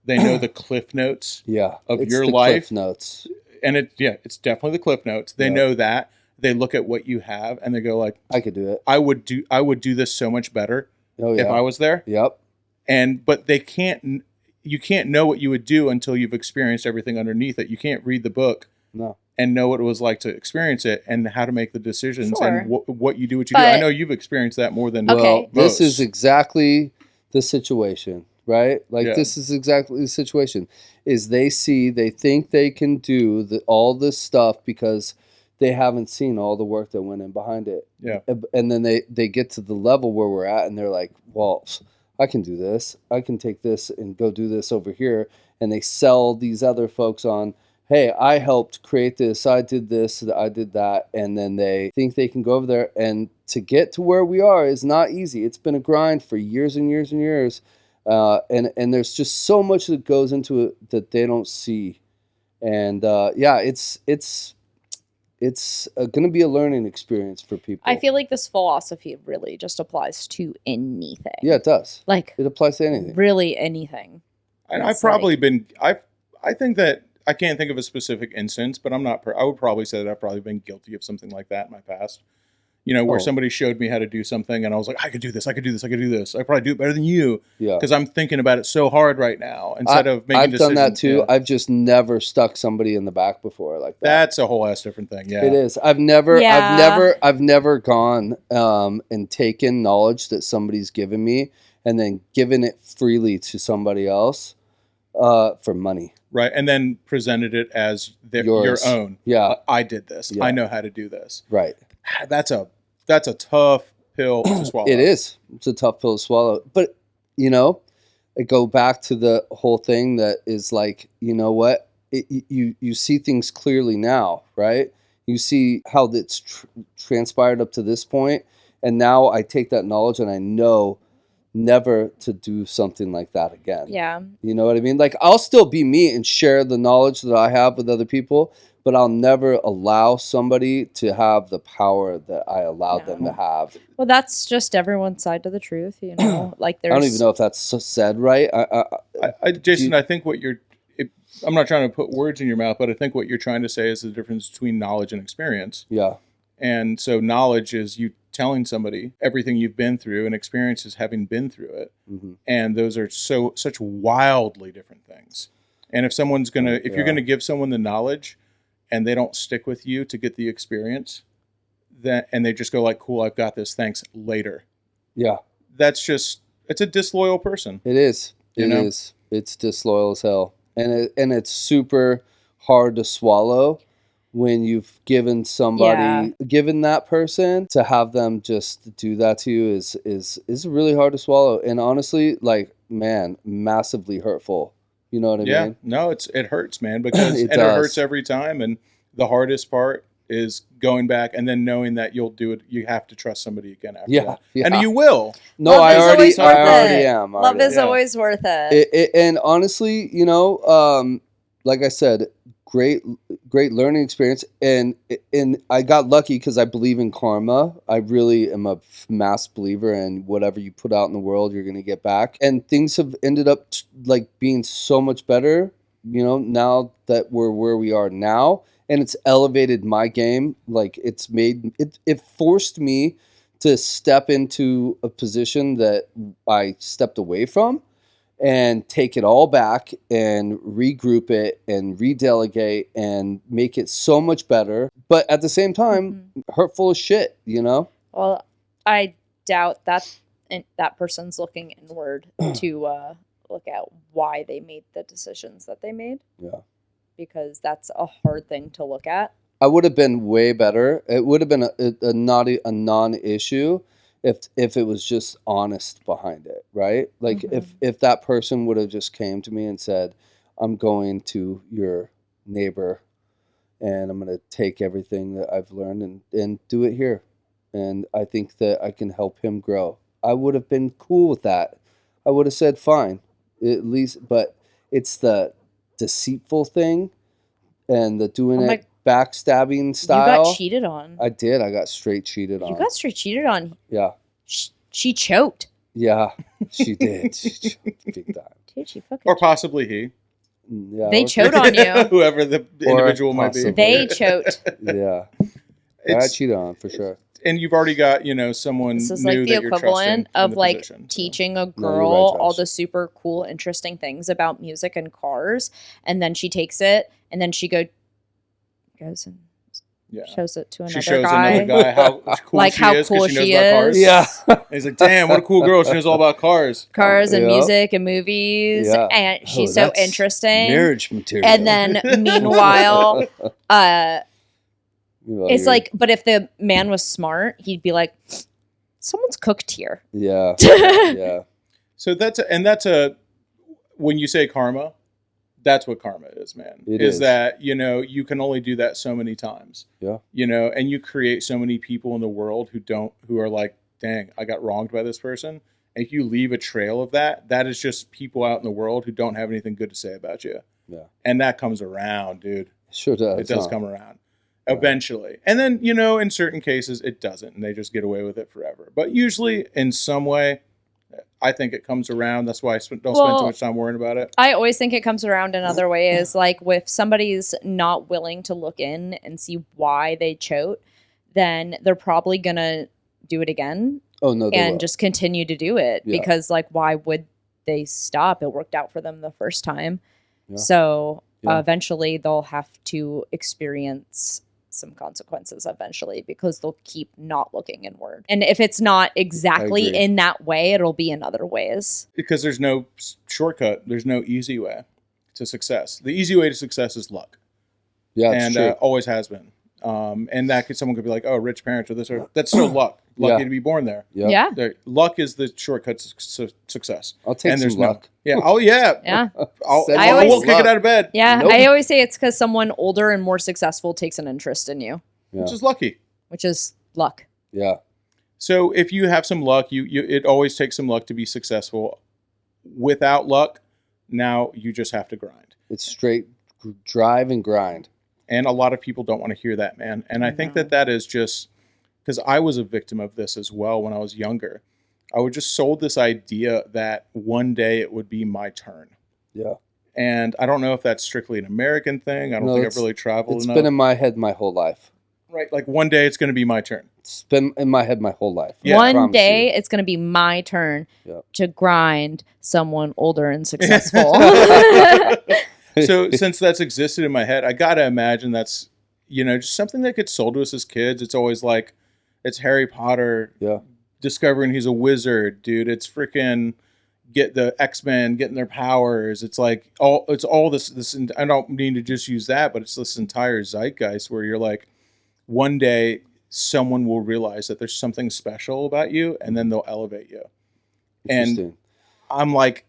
they know the cliff notes Yeah. of It's your the life. Cliff Notes. And it's definitely the cliff notes. They Yeah. know that. They look at what you have and they go like, I could do it. I would do this so much better Oh, yeah. if I was there. Yep. But you can't know what you would do until you've experienced everything underneath it. You can't read the book No. and know what it was like to experience it and how to make the decisions Sure. and what you do, what you do. I know you've experienced that more than Okay. Well, this most. is exactly the situation, right? Like, Yeah. this is exactly the situation. Is they think they can do all this stuff because they haven't seen all the work that went in behind it. Yeah. And then they get to the level where we're at and they're like, well, I can do this. I can take this and go do this over here. And they sell these other folks on, hey, I helped create this. I did this. I did that. And then they think they can go over there. And to get to where we are is not easy. It's been a grind for years and years and years. And there's just so much that goes into it that they don't see. And it's going to be a learning experience for people. I feel like this philosophy really just applies to anything. Yeah, it does. Like, It applies to anything. really anything. And It's I've probably been. I think that I can't think of a specific instance, but I'm not. I would probably say that I've probably been guilty of something like that in my past. You know, where Oh. somebody showed me how to do something, and I was like, I could do this. I could do this. I could do this. I probably do it better than you Yeah. because I'm thinking about it so hard right now instead of making I've decisions. done that too. Yeah. I've just never stuck somebody in the back before like that. That's a whole ass different thing. Yeah. It is. I've never gone and taken knowledge that somebody's given me and then given it freely to somebody else for money. Right. And then presented it as your Yours. own. Yeah. I did this. Yeah. I know how to do this. Right. That's a tough pill to swallow. It is. It's a tough pill to swallow. But, I go back to the whole thing that is like, you know what? You see things clearly now, right? You see how it's transpired up to this point, and now I take that knowledge and I know never to do something like that again. Yeah. You know what I mean? Like, I'll still be me and share the knowledge that I have with other people, but I'll never allow somebody to have the power that I allowed them to have. Well, that's just everyone's side to the truth, you know. Like, there's. I don't even know if that's said right. Jason, I think I'm not trying to put words in your mouth, but I think what you're trying to say is the difference between knowledge and experience. Yeah. And so knowledge is you telling somebody everything you've been through, and experience is having been through it. Mm-hmm. And those are such wildly different things. And if you're gonna give someone the knowledge and they don't stick with you to get the experience, and they just go like, cool, I've got this, thanks, later. Yeah. It's a disloyal person. It is. It is. It's disloyal as hell. And it's super hard to swallow when you've given that person, to have them just do that to you is really hard to swallow. And honestly, like, man, massively hurtful. You know what I mean? No, it hurts, man, because It it does. hurts every time. And the hardest part is going back and then knowing that you'll do it. You have to trust somebody again after Yeah, that. yeah. And you will. No, Love I is already always worth it. am. Love is Yeah. always worth it. And honestly, like I said, great learning experience, and I got lucky because I believe in karma. I really am a mass believer in whatever you put out in the world, you're gonna get back. And things have ended up like being so much better, now that we're where we are now, and it's elevated my game. Like, it's made it forced me to step into a position that I stepped away from, and take it all back and regroup it and redelegate and make it so much better. But at the same time, hurtful as shit, Well, I doubt that person's looking inward to look at why they made the decisions that they made. Yeah. Because that's a hard thing to look at. I would have been way better. It would have been a non-issue if it was just honest behind it, right? Like, if that person would have just came to me and said, I'm going to your neighbor and I'm going to take everything that I've learned and do it here. And I think that I can help him grow. I would have been cool with that. I would have said fine, at least, but it's the deceitful thing and the doing it backstabbing style. You got cheated on. I did. I got straight cheated on. You got straight cheated on. Yeah. She choked. Yeah, she did. She choked big time. Dude, she fucking Or possibly he. Yeah, They choked on you. Whoever the individual might be. possibly. They choked. Yeah. I got cheated on for sure. And you've already got, someone This is new like the that you're equivalent trusting in of the like position, so. teaching a you're girl right, all Josh. the super cool, interesting things about music and cars, and then she takes it, and then she goes and Yeah. shows it to She another shows guy. another guy how cool Like she how is cool because she knows she about cars. is. Yeah. And he's like, damn, what a cool girl. She knows all about cars. Cars and Yeah. music and movies, Yeah. and she's Oh, so that's interesting. Marriage material. And then meanwhile, it's like, but if the man was smart, he'd be like, someone's cooked here. Yeah. Yeah. So that's when you say karma, that's what karma is, man. It is is. that, you can only do that so many times. Yeah. And you create so many people in the world who are like, dang, I got wronged by this person. And if you leave a trail of that is just people out in the world who don't have anything good to say about you. Yeah. And that comes around, dude. Sure does. It does come around eventually. And then, in certain cases it doesn't, and they just get away with it forever. But usually in some way, I think it comes around. That's why I don't spend too much time worrying about it. I always think it comes around in other ways. Like if somebody's not willing to look in and see why they chote, then they're probably going to do it again. Oh, no, they will. Just continue to do it Yeah. because like, why would they stop? It worked out for them the first time. Yeah. So Yeah. eventually they'll have to experience some consequences eventually because they'll keep not looking inward. And if it's not exactly agree. in that way, it'll be in other ways. Because there's no shortcut. There's no easy way to success. The easy way to success is luck. Yeah, it's And true. always has been. And someone could be like, oh, rich parents or this or that's still luck. Lucky Yeah. to be born there. Yep. Yeah. Luck is the shortcut to success. I'll take And some there's luck. Yeah. Oh yeah. Yeah. Send I I always- won't kick it out of bed. Yeah. Nope. I always say it's because someone older and more successful takes an interest in you, Yeah. Which is lucky. which is luck. Yeah. So if you have some luck, it always takes some luck to be successful. Without luck, now you just have to grind. It's straight drive and grind. And a lot of people don't want to hear that, man. And I think No. that is just because I was a victim of this as well when I was younger. I was just sold this idea that one day it would be my turn. Yeah. And I don't know if that's strictly an American thing. I don't No, think I've it's- really traveled It's enough. been in my head my whole life. Right, like one day it's going to be my turn. It's been in my head my whole life. Yeah. I One promise day you. it's going to be my turn Yep. to grind someone older and successful. So since that's existed in my head, I got to imagine that's, just something that gets sold to us as kids. It's always like, it's Harry Potter Yeah. discovering he's a wizard, dude. It's freaking get the X-Men getting their powers. It's like it's all this. I don't mean to just use that, but it's this entire zeitgeist where you're like, one day someone will realize that there's something special about you, and then they'll elevate you. And Interesting. I'm like,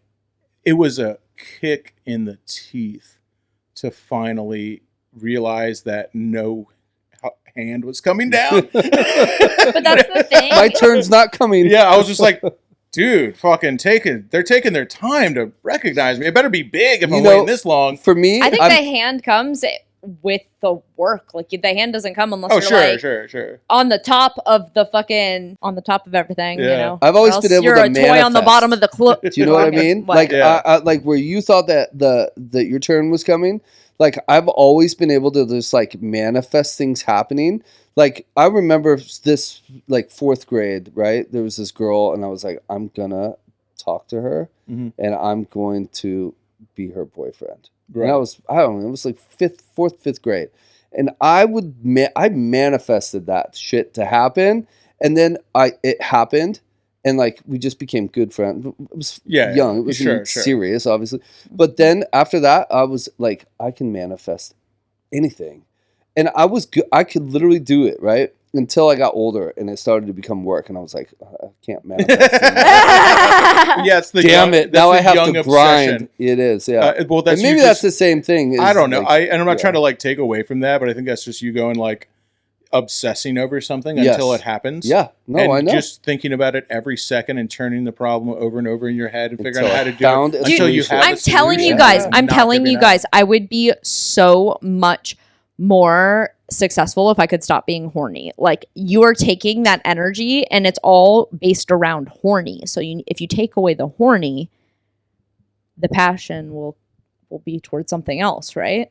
it was a kick in the teeth to finally realize that no hand was coming down. But that's the thing. My turn's not coming. Yeah, I was just like, dude, fucking they're taking their time to recognize me. It better be big if I'm waiting this long. For me, I think I'm- the hand comes with the work. Like the hand doesn't come unless Oh, you're sure. on the top of everything. You Yeah. know, I've always Or else been able you're to a toy on the manifest. bottom of the cloak. Do you know what I mean? Like, Yeah. like where you thought that that your turn was coming. Like, I've always been able to just like manifest things happening. Like, I remember this like 4th grade, right? There was this girl, and I was like, I'm gonna talk to her, Mhm. and I'm going to be her boyfriend. Right. And I don't know, it was like 5th grade, and I manifested that shit to happen, and then it happened. And like we just became good friends. It was young. It wasn't serious, obviously. But then after that, I was like, I can manifest anything, and I was good. I could literally do it, right? until I got older and it started to become work, and I was like, I can't manifest. Yeah, it's the Damn young, it! that's Now the I have young to grind. obsession. It is, yeah. Well, that's and maybe you that's just, the same thing. I don't know. Like, And I'm not trying to like take away from that, but I think that's just you going like obsessing over something until it happens. Yeah. No, and I know. Just thinking about it every second and turning the problem over and over in your head and figuring out how to do found it a until you solution. have. I'm telling you guys, I would be so much more successful if I could stop being horny. Like, you are taking that energy and it's all based around horny. So if you take away the horny, the passion will be towards something else, right?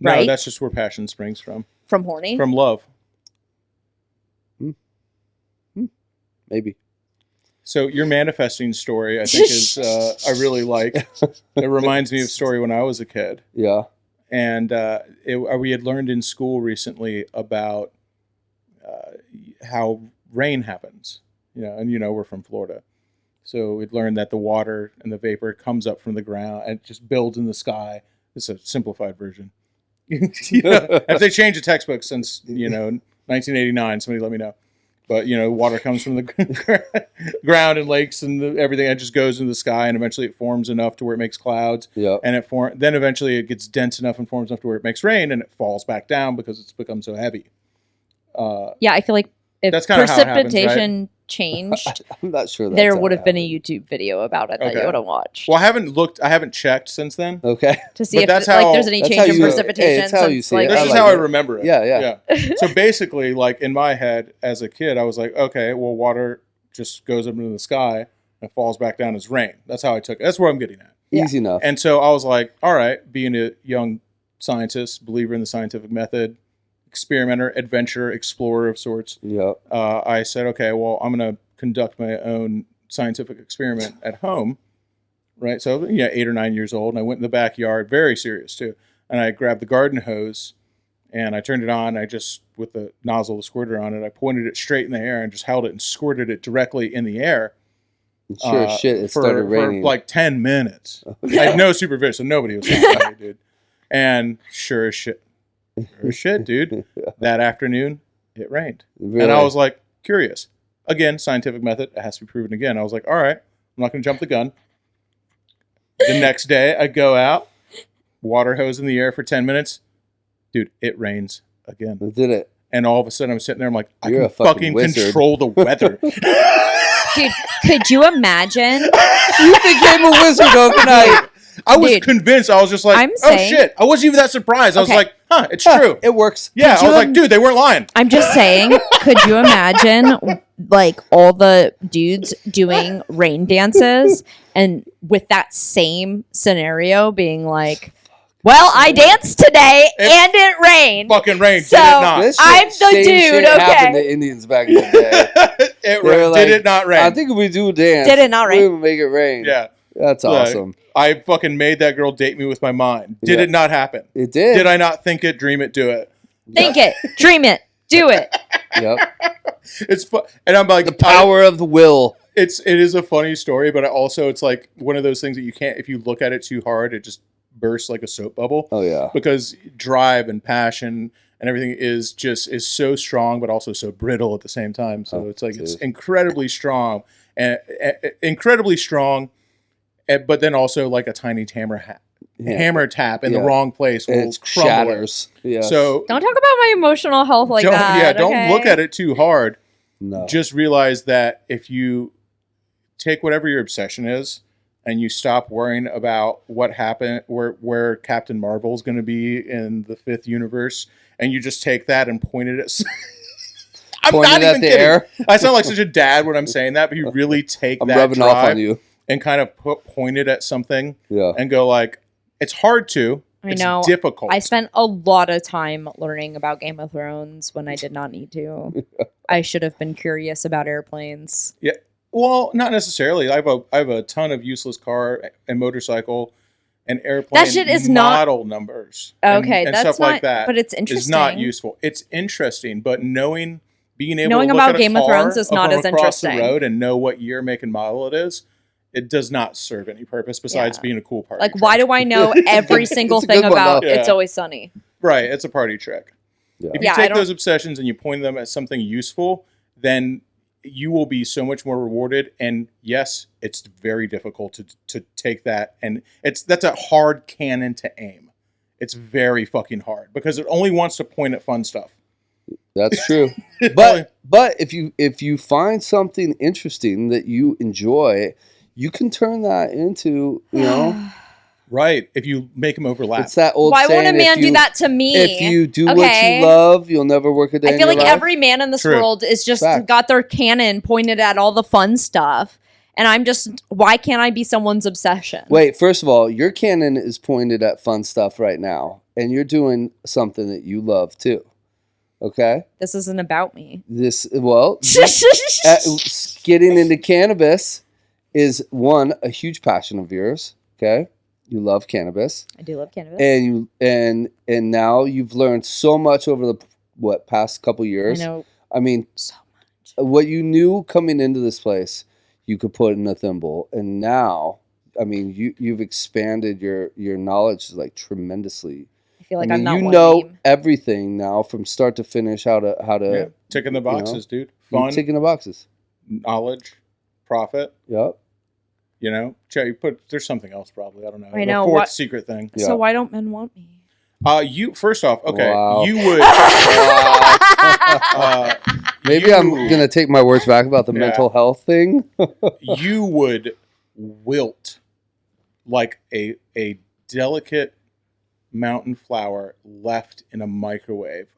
No, right? that's just where passion springs from. From horny? From love. Maybe. So your manifesting story, I think, is I really like. It reminds me of a story when I was a kid. Yeah. And we had learned in school recently about how rain happens. And we're from Florida. So we'd learned that the water and the vapor comes up from the ground and just builds in the sky. It's a simplified version. If they changed the textbook since 1989, somebody let me know. But water comes from the ground and lakes and everything. It just goes into the sky, and eventually it forms enough to where it makes clouds. Yeah. And then eventually it gets dense enough and forms enough to where it makes rain, and it falls back down because it's become so heavy. Yeah, I feel like if that's kinda how it happens, precipitation changed, I'm not sure there would have been a YouTube video about it that Okay. you would have watched. Well, I haven't checked since then. Okay. To see But if that's how- there's any that's change how in you- precipitation. hey, it's how you since, see like, it. This I is like how I it. remember it. Yeah. So basically, like in my head as a kid, I was like, okay, well, water just goes up into the sky and falls back down as rain. That's how I took it. That's where I'm getting at. Yeah. Easy enough. And so I was like, all right, being a young scientist, believer in the scientific method, experimenter, adventurer, explorer of sorts, Yeah. I said, okay, well, I'm going to conduct my own scientific experiment at home. Right. So, 8 or 9 years old. And I went in the backyard, very serious too. And I grabbed the garden hose and I turned it on. I just, with the nozzle, the squirter on it, I pointed it straight in the air and just held it and squirted it directly in the air. Sure as shit, it started raining. For like 10 minutes. I had no supervision, so nobody was talking to me, dude. And sure as shit, dude, that afternoon, it rained. Really? And I was like, curious. Again, scientific method, it has to be proven again. I was like, all right, I'm not going to jump the gun. The next day, I go out, water hose in the air for 10 minutes. Dude, it rains again. Did it? And all of a sudden, I'm sitting there, I'm like, You're I a can fucking wizard. control the weather. dude, could you imagine? You became a wizard overnight. I was Dude, convinced. I was just like, I'm oh saying- shit. I wasn't even that surprised. I was Okay. like, huh, it's true. It works. Yeah, Could I was you like, dude, they weren't lying. I'm just saying, could you imagine like all the dudes doing rain dances and with that same scenario being like, well, I danced today and it rained. Fucking rain. So- did it not? This I'm the same dude, shit okay. happened to Indians back in the day. It They were rained. like, Did it not rain? I think if we do dance, Did it not rain? we will make it rain. Yeah. That's Like, awesome. I fucking made that girl date me with my mind. Did Yeah. it not happen? It did. Did I not think it, dream it, do it? Think it, dream it, do it. Yep. It's and I'm like The power of the will. it is a funny story, but also it's like one of those things that you can't, if you look at it too hard, it just bursts like a soap bubble. Oh yeah. Because drive and passion and everything is so strong, but also so brittle at the same time. So it's like it's incredibly strong and but then also like a tiny hammer tap in the wrong place will It crumble shatters. Yeah. So Don't talk about my emotional health like that. don't look at it too hard. no. Just realize that if you take whatever your obsession is and you stop worrying about what happened, where Captain Marvel is going to be in the 5th universe, and you just take that and point it at I'm Point not it at even the kidding. air. I sound like such a dad when I'm saying that, but you really take I'm that rubbing drive off on you. and kind of point it at something Yeah. and go like, it's hard to. I It's know. difficult. I spent a lot of time learning about Game of Thrones when I did not need to. I should have been curious about airplanes. Well, not necessarily. I have a ton of useless car and motorcycle and airplane That shit is not- model numbers. and- Okay, and that's stuff not. like that. But it's interesting. Is not useful. It's interesting, but being able Knowing to look about at a Game of car Thrones is not up as across the interesting. road and know what year, make, and model it is. It does not serve any purpose besides Yeah. being a cool party. Like, trick. why do I know every single It's a thing good one, about though. It's Yeah. Always Sunny? Right, it's a party trick. Yeah. If you Yeah, I take don't- those obsessions and you point them at something useful, then you will be so much more rewarded. And yes, it's very difficult to take that, and that's a hard cannon to aim. It's very fucking hard because it only wants to point at fun stuff. That's true. But if you find something interesting that you enjoy, you can turn that into, you know, Right. If you make them overlap. it's that old Why saying, won't a man do that to me? If you do what Okay. you love, you'll never work a day I in feel your like life. every man in this True. world is just Fact. got their cannon pointed at all the fun stuff. And I'm just, why can't I be someone's obsession? Wait, first of all, your cannon is pointed at fun stuff right now, and you're doing something that you love too. Okay? This isn't about me. Getting into cannabis is a huge passion of yours. Okay? You love cannabis. I do love cannabis. And now you've learned so much over the past couple years. I know I mean, so much. what you knew coming into this place, you could put in a thimble, and now, I mean, you've expanded your knowledge like tremendously. I feel like I I'm mean, not you one know name. everything now from start to finish. How to Yeah. Ticking the boxes, dude. you're Fun, ticking the boxes. knowledge, profit. Yep. You know, there's something else probably. I don't know. I know, The fourth what- secret thing. Yeah. So why don't men want me? You first off, okay, Wow. you would. Maybe I'm gonna take my words back about the Yeah. mental health thing. You would wilt like a delicate mountain flower left in a microwave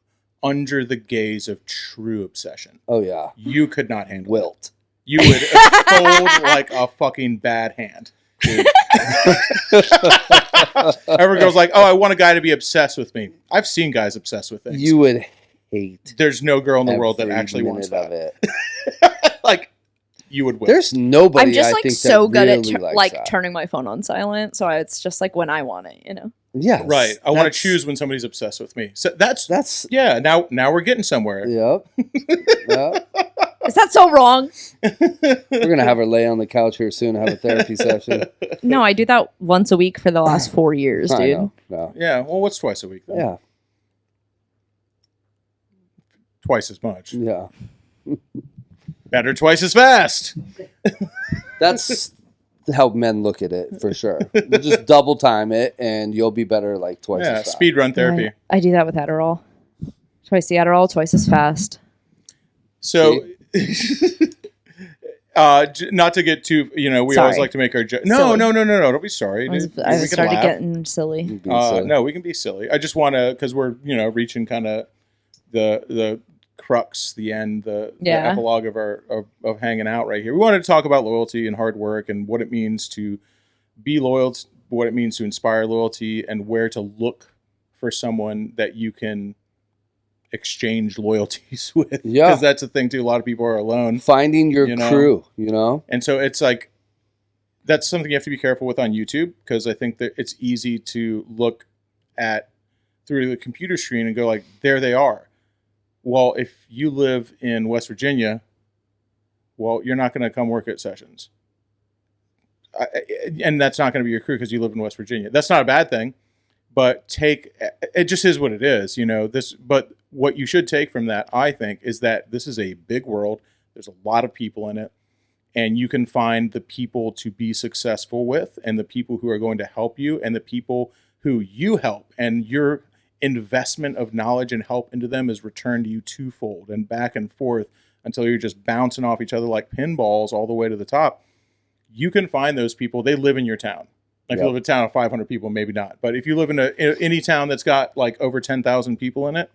under the gaze of true obsession. Oh yeah, You could not handle it. wilt. You would fold like a fucking bad hand. Dude. Everyone goes like, "Oh, I want a guy to be obsessed with me." I've seen guys obsessed with things. You would hate. There's no girl in the world that every actually wants minute that. of it. Like, you would win. There's nobody. I'm just I like think so that good at really likes like that. turning my phone on silent, so it's just like when I want it, you know. Yes, Right. I want to that's- choose when somebody's obsessed with me. So that's That's yeah. Now we're getting somewhere. yep. Yep. Is that so wrong? We're gonna have her lay on the couch here soon. Have a therapy session. No, I do that once a week for the last 4 years, I dude. know. No. Yeah. Well, what's twice a week then? Yeah. Twice as much. Yeah. Better twice as fast. That's how men look at it for sure. We'll just double time it, and you'll be better like twice Yeah. as fast. Speed run therapy. I do that with Adderall. Twice the Adderall, twice as fast. So, not to get too, we always Sorry. like to make our joke. Silly. No. Don't be sorry. I dude. We can started laugh. getting silly. You'd be silly. No, we can be silly. I just want to, because we're, reaching kind of the crux, the end, the Yeah. epilogue of our of hanging out right here. We wanted to talk about loyalty and hard work and what it means to be loyal, what it means to inspire loyalty, and where to look for someone that you can exchange loyalties with. Yeah. Because that's the thing too. A lot of people are alone. Finding your You know? crew, you know? And so it's like, that's something you have to be careful with on YouTube, because I think that it's easy to look at through the computer screen and go like, there they are. Well, if you live in West Virginia, well, you're not going to come work at Sessions. And that's not going to be your crew because you live in West Virginia. That's not a bad thing, but it just is what it is, but what you should take from that, I think, is that this is a big world. There's a lot of people in it, and you can find the people to be successful with, and the people who are going to help you, and the people who you help, and your investment of knowledge and help into them is returned to you twofold and back and forth until you're just bouncing off each other like pinballs all the way to the top. You can find those people. They live in your town. If you live in a town of 500 people, maybe not. But if you live in any town that's got like over 10,000 people in it,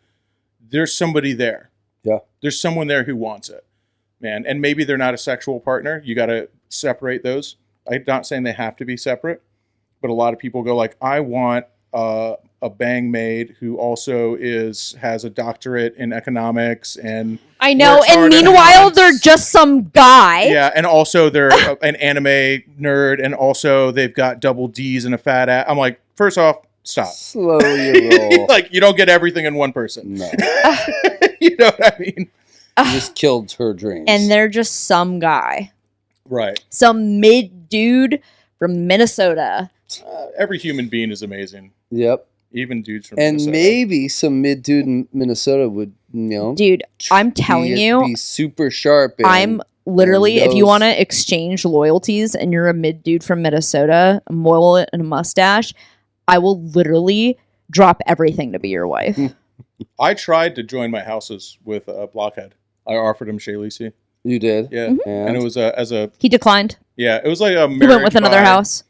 there's somebody there. Yeah. There's someone there who wants it, man. And maybe they're not a sexual partner. You got to separate those. I'm not saying they have to be separate, but a lot of people go like, I want a bang maid who also has a doctorate in economics and I know, works and hard meanwhile, wants- they're just some guy. yeah, and also they're an anime nerd, and also they've got double D's and a fat ass. I'm like, first off, stop. Slow your roll. Like, you don't get everything in one person. No. You know what I mean? You just killed her dreams. And they're just some guy. Right. Some mid dude from Minnesota. Every human being is amazing. Yep. Even dudes from And Minnesota. maybe some mid dude in Minnesota would, Dude, I'm telling you, be super sharp. And, I'm literally, if you knows- want to exchange loyalties and you're a mid dude from Minnesota, a mullet and a mustache, I will literally drop everything to be your wife. I tried to join my houses with Blockhead. I offered him Shea Lisi. You did? Yeah. Mm-hmm. And it was as a, He declined. yeah, it was like a marriage. He went with another house.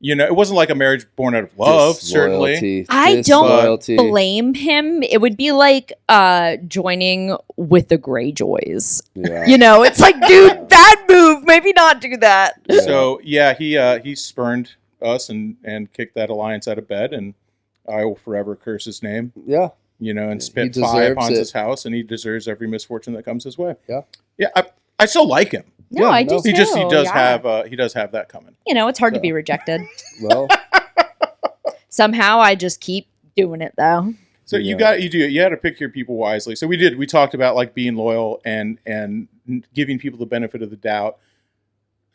You know, it wasn't like a marriage born out of love, certainly. Disloyalty. I don't Disloyalty. blame him. It would be like joining with the Greyjoys. Yeah. You know, it's like, dude, bad move. Maybe not do that. Yeah. So, yeah, he spurned us and kicked that alliance out of bed, and I will forever curse his name. Yeah. You know, and He spit deserves fire upon it. his house, and he deserves every misfortune that comes his way. Yeah. Yeah, I still like him. No, Yeah, I no. do He too. does yeah. have that coming. You know, it's hard to So. be rejected. Well, Somehow I just keep doing it though. So Yeah. you had to pick your people wisely. So we talked about like being loyal and giving people the benefit of the doubt.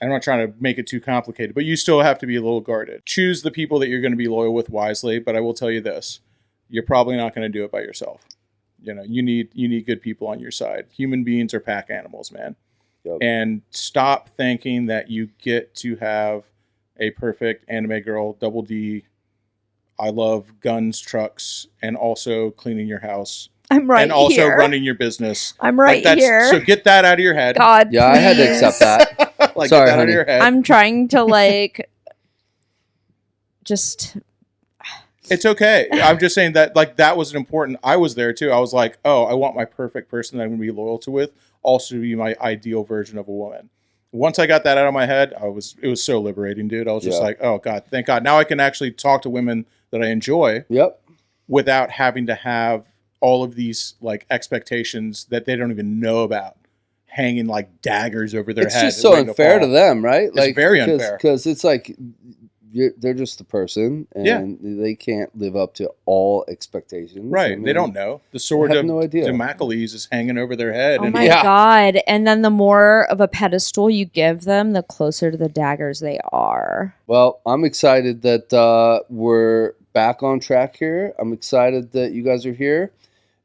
I'm not trying to make it too complicated, but you still have to be a little guarded. Choose the people that you're going to be loyal with wisely, but I will tell you this. You're probably not going to do it by yourself. You know, you need good people on your side. Human beings are pack animals, man. Yep. And stop thinking that you get to have a perfect anime girl, double D, I love guns, trucks, and also cleaning your house. I'm right and also here. running your business. I'm right here. So get that out of your head. God, yeah, I had to please. accept that. Like, Sorry, get that out honey. of your head. I'm trying to like just It's okay. I'm just saying that like that was an important. I was there too. I was like, oh, I want my perfect person that I'm going to be loyal to with also to be my ideal version of a woman. Once I got that out of my head, it was so liberating, dude. I was just Yeah. like, oh God, thank God. Now I can actually talk to women that I enjoy Yep. without having to have all of these like expectations that they don't even know about hanging like daggers over their It's head. just so waiting to unfair to fall. them, right? It's very unfair. Because it's like they're just a person, and they can't live up to all expectations. Right. I mean, They don't know. The sword have of no idea. Damocles is hanging over their head. oh and my Yeah. God. And then the more of a pedestal you give them, the closer to the daggers they are. Well, I'm excited that we're back on track here. I'm excited that you guys are here,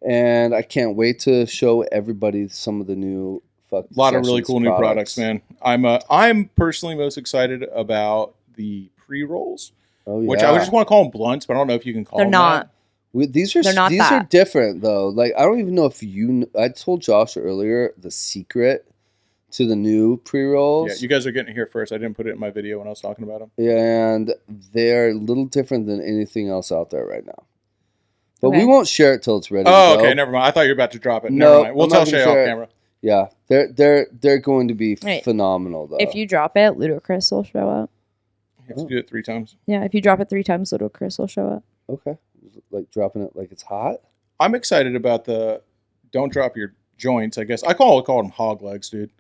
and I can't wait to show everybody some of the new. A lot of really cool new products, man. I'm personally most excited about the pre-rolls, Oh, yeah. which I would just want to call them blunts, but I don't know if you can call They're them not. These are They're not these are that. different though. Like I don't even know if I told Josh earlier the secret to the new that. pre-rolls. Yeah, you guys are getting it here first. I didn't put it in my video when I was talking about them. And they're a little different than anything else out there right now. But we Okay. won't share it till it's ready. Oh, to go. okay, never mind. I thought you were about to drop it. No, Never mind. We'll I'm tell not gonna Shay off share it. camera. Yeah, they're going to be Wait. phenomenal though. If you drop it, Ludacris will show up. You have to do it 3 times. Yeah, if you drop it 3 times, Ludacris will show up. okay, like dropping it like it's hot. I'm excited about the don't drop your joints, I guess. I call them hog legs, dude.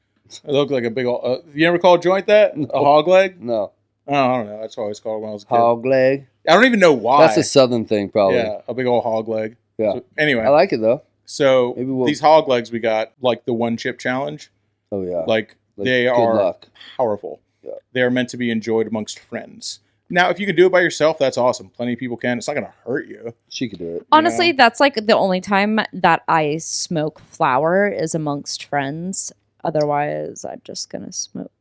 They look like a big old... you ever call a joint that? No. A hog leg? No, Oh, I don't know. That's what I always called it when I was a kid. hog leg. I don't even know why. That's a southern thing, probably. Yeah, a big old hog leg. Yeah. So, anyway, I like it though. so Maybe we'll- these hog legs we got, like the one chip challenge, Oh yeah. like they good are luck. powerful. Yeah. They are meant to be enjoyed amongst friends. Now, if you can do it by yourself, that's awesome. Plenty of people can. It's not going to hurt you. She could do it. Honestly, that's like the only time that I smoke flower is amongst friends. Otherwise, I'm just going to smoke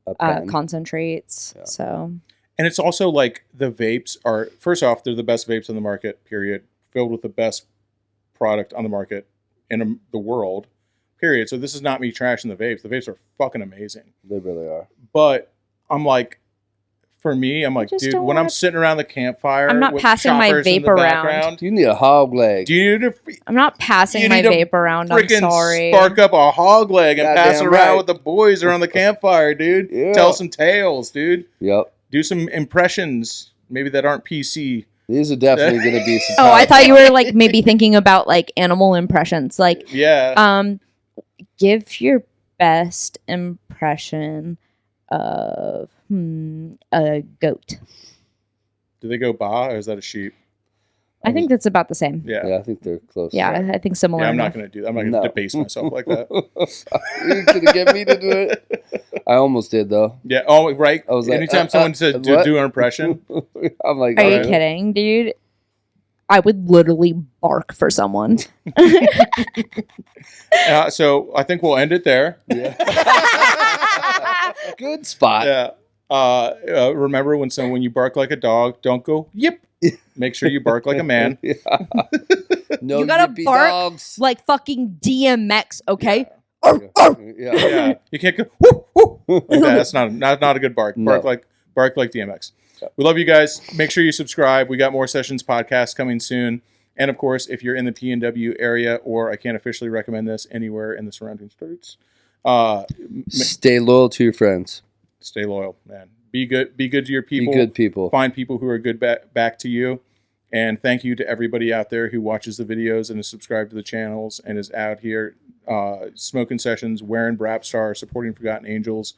A pen. concentrates. Yeah. So, And it's also like the vapes are, first off, they're the best vapes on the market, period. Filled with the best product on the market in the world, period. So this is not me trashing the vapes. The vapes are fucking amazing. They really are. But I'm like, for me, I'm like, just dude, don't when I'm wanna- sitting around the campfire, I'm not with passing my choppers in vape the around. background, You need a hog leg. do you need to I'm not passing You my need to vape around. I'm freaking sorry. spark up a hog leg and pass it Goddamn around right. with the boys around the campfire, dude? Yeah. Tell some tales, dude. Yep. Do some impressions, maybe that aren't PC. These are definitely going to be some. Oh, I powerful- thought you were like maybe thinking about like animal impressions. Like, Yeah. give your best impression of a goat. Do they go ba or is that a sheep? I think that's about the same. Yeah. Yeah, I think they're close. Yeah, I think similar. Yeah, I'm not enough. going to do that. I'm not going to No. debase myself like that. You're going to get me to do it. I almost did though. Yeah. Oh, right. I was like, anytime someone says what? do an impression, I'm like, Are all you right. kidding, dude? I would literally bark for someone. so I think we'll end it there. Yeah. Good spot. Yeah. Remember when you bark like a dog, don't go yip. Make sure you bark like a man. Yeah. No, You gotta yippee bark dogs. like fucking DMX, okay? Yeah. You can't go whoop, whoop. Like that. That's not a good bark. No. Bark like DMX. We love you guys. Make sure you subscribe. We got more Sessions podcasts coming soon. And of course, if you're in the PNW area, or I can't officially recommend this anywhere in the surrounding states, Stay loyal to your friends. stay loyal, man. Be good. Be good to your people. Be good people. Find people who are good back to you. And thank you to everybody out there who watches the videos and is subscribed to the channels and is out here smoking sessions, wearing Brapstar, supporting Forgotten Angels,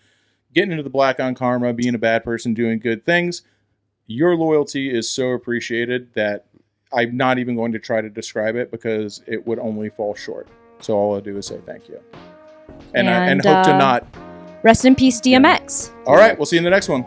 getting into the black on karma, being a bad person, doing good things. Your loyalty is so appreciated that I'm not even going to try to describe it because it would only fall short. So all I'll do is say thank you. And hope to not. Rest in peace, DMX. All right. We'll see you in the next one.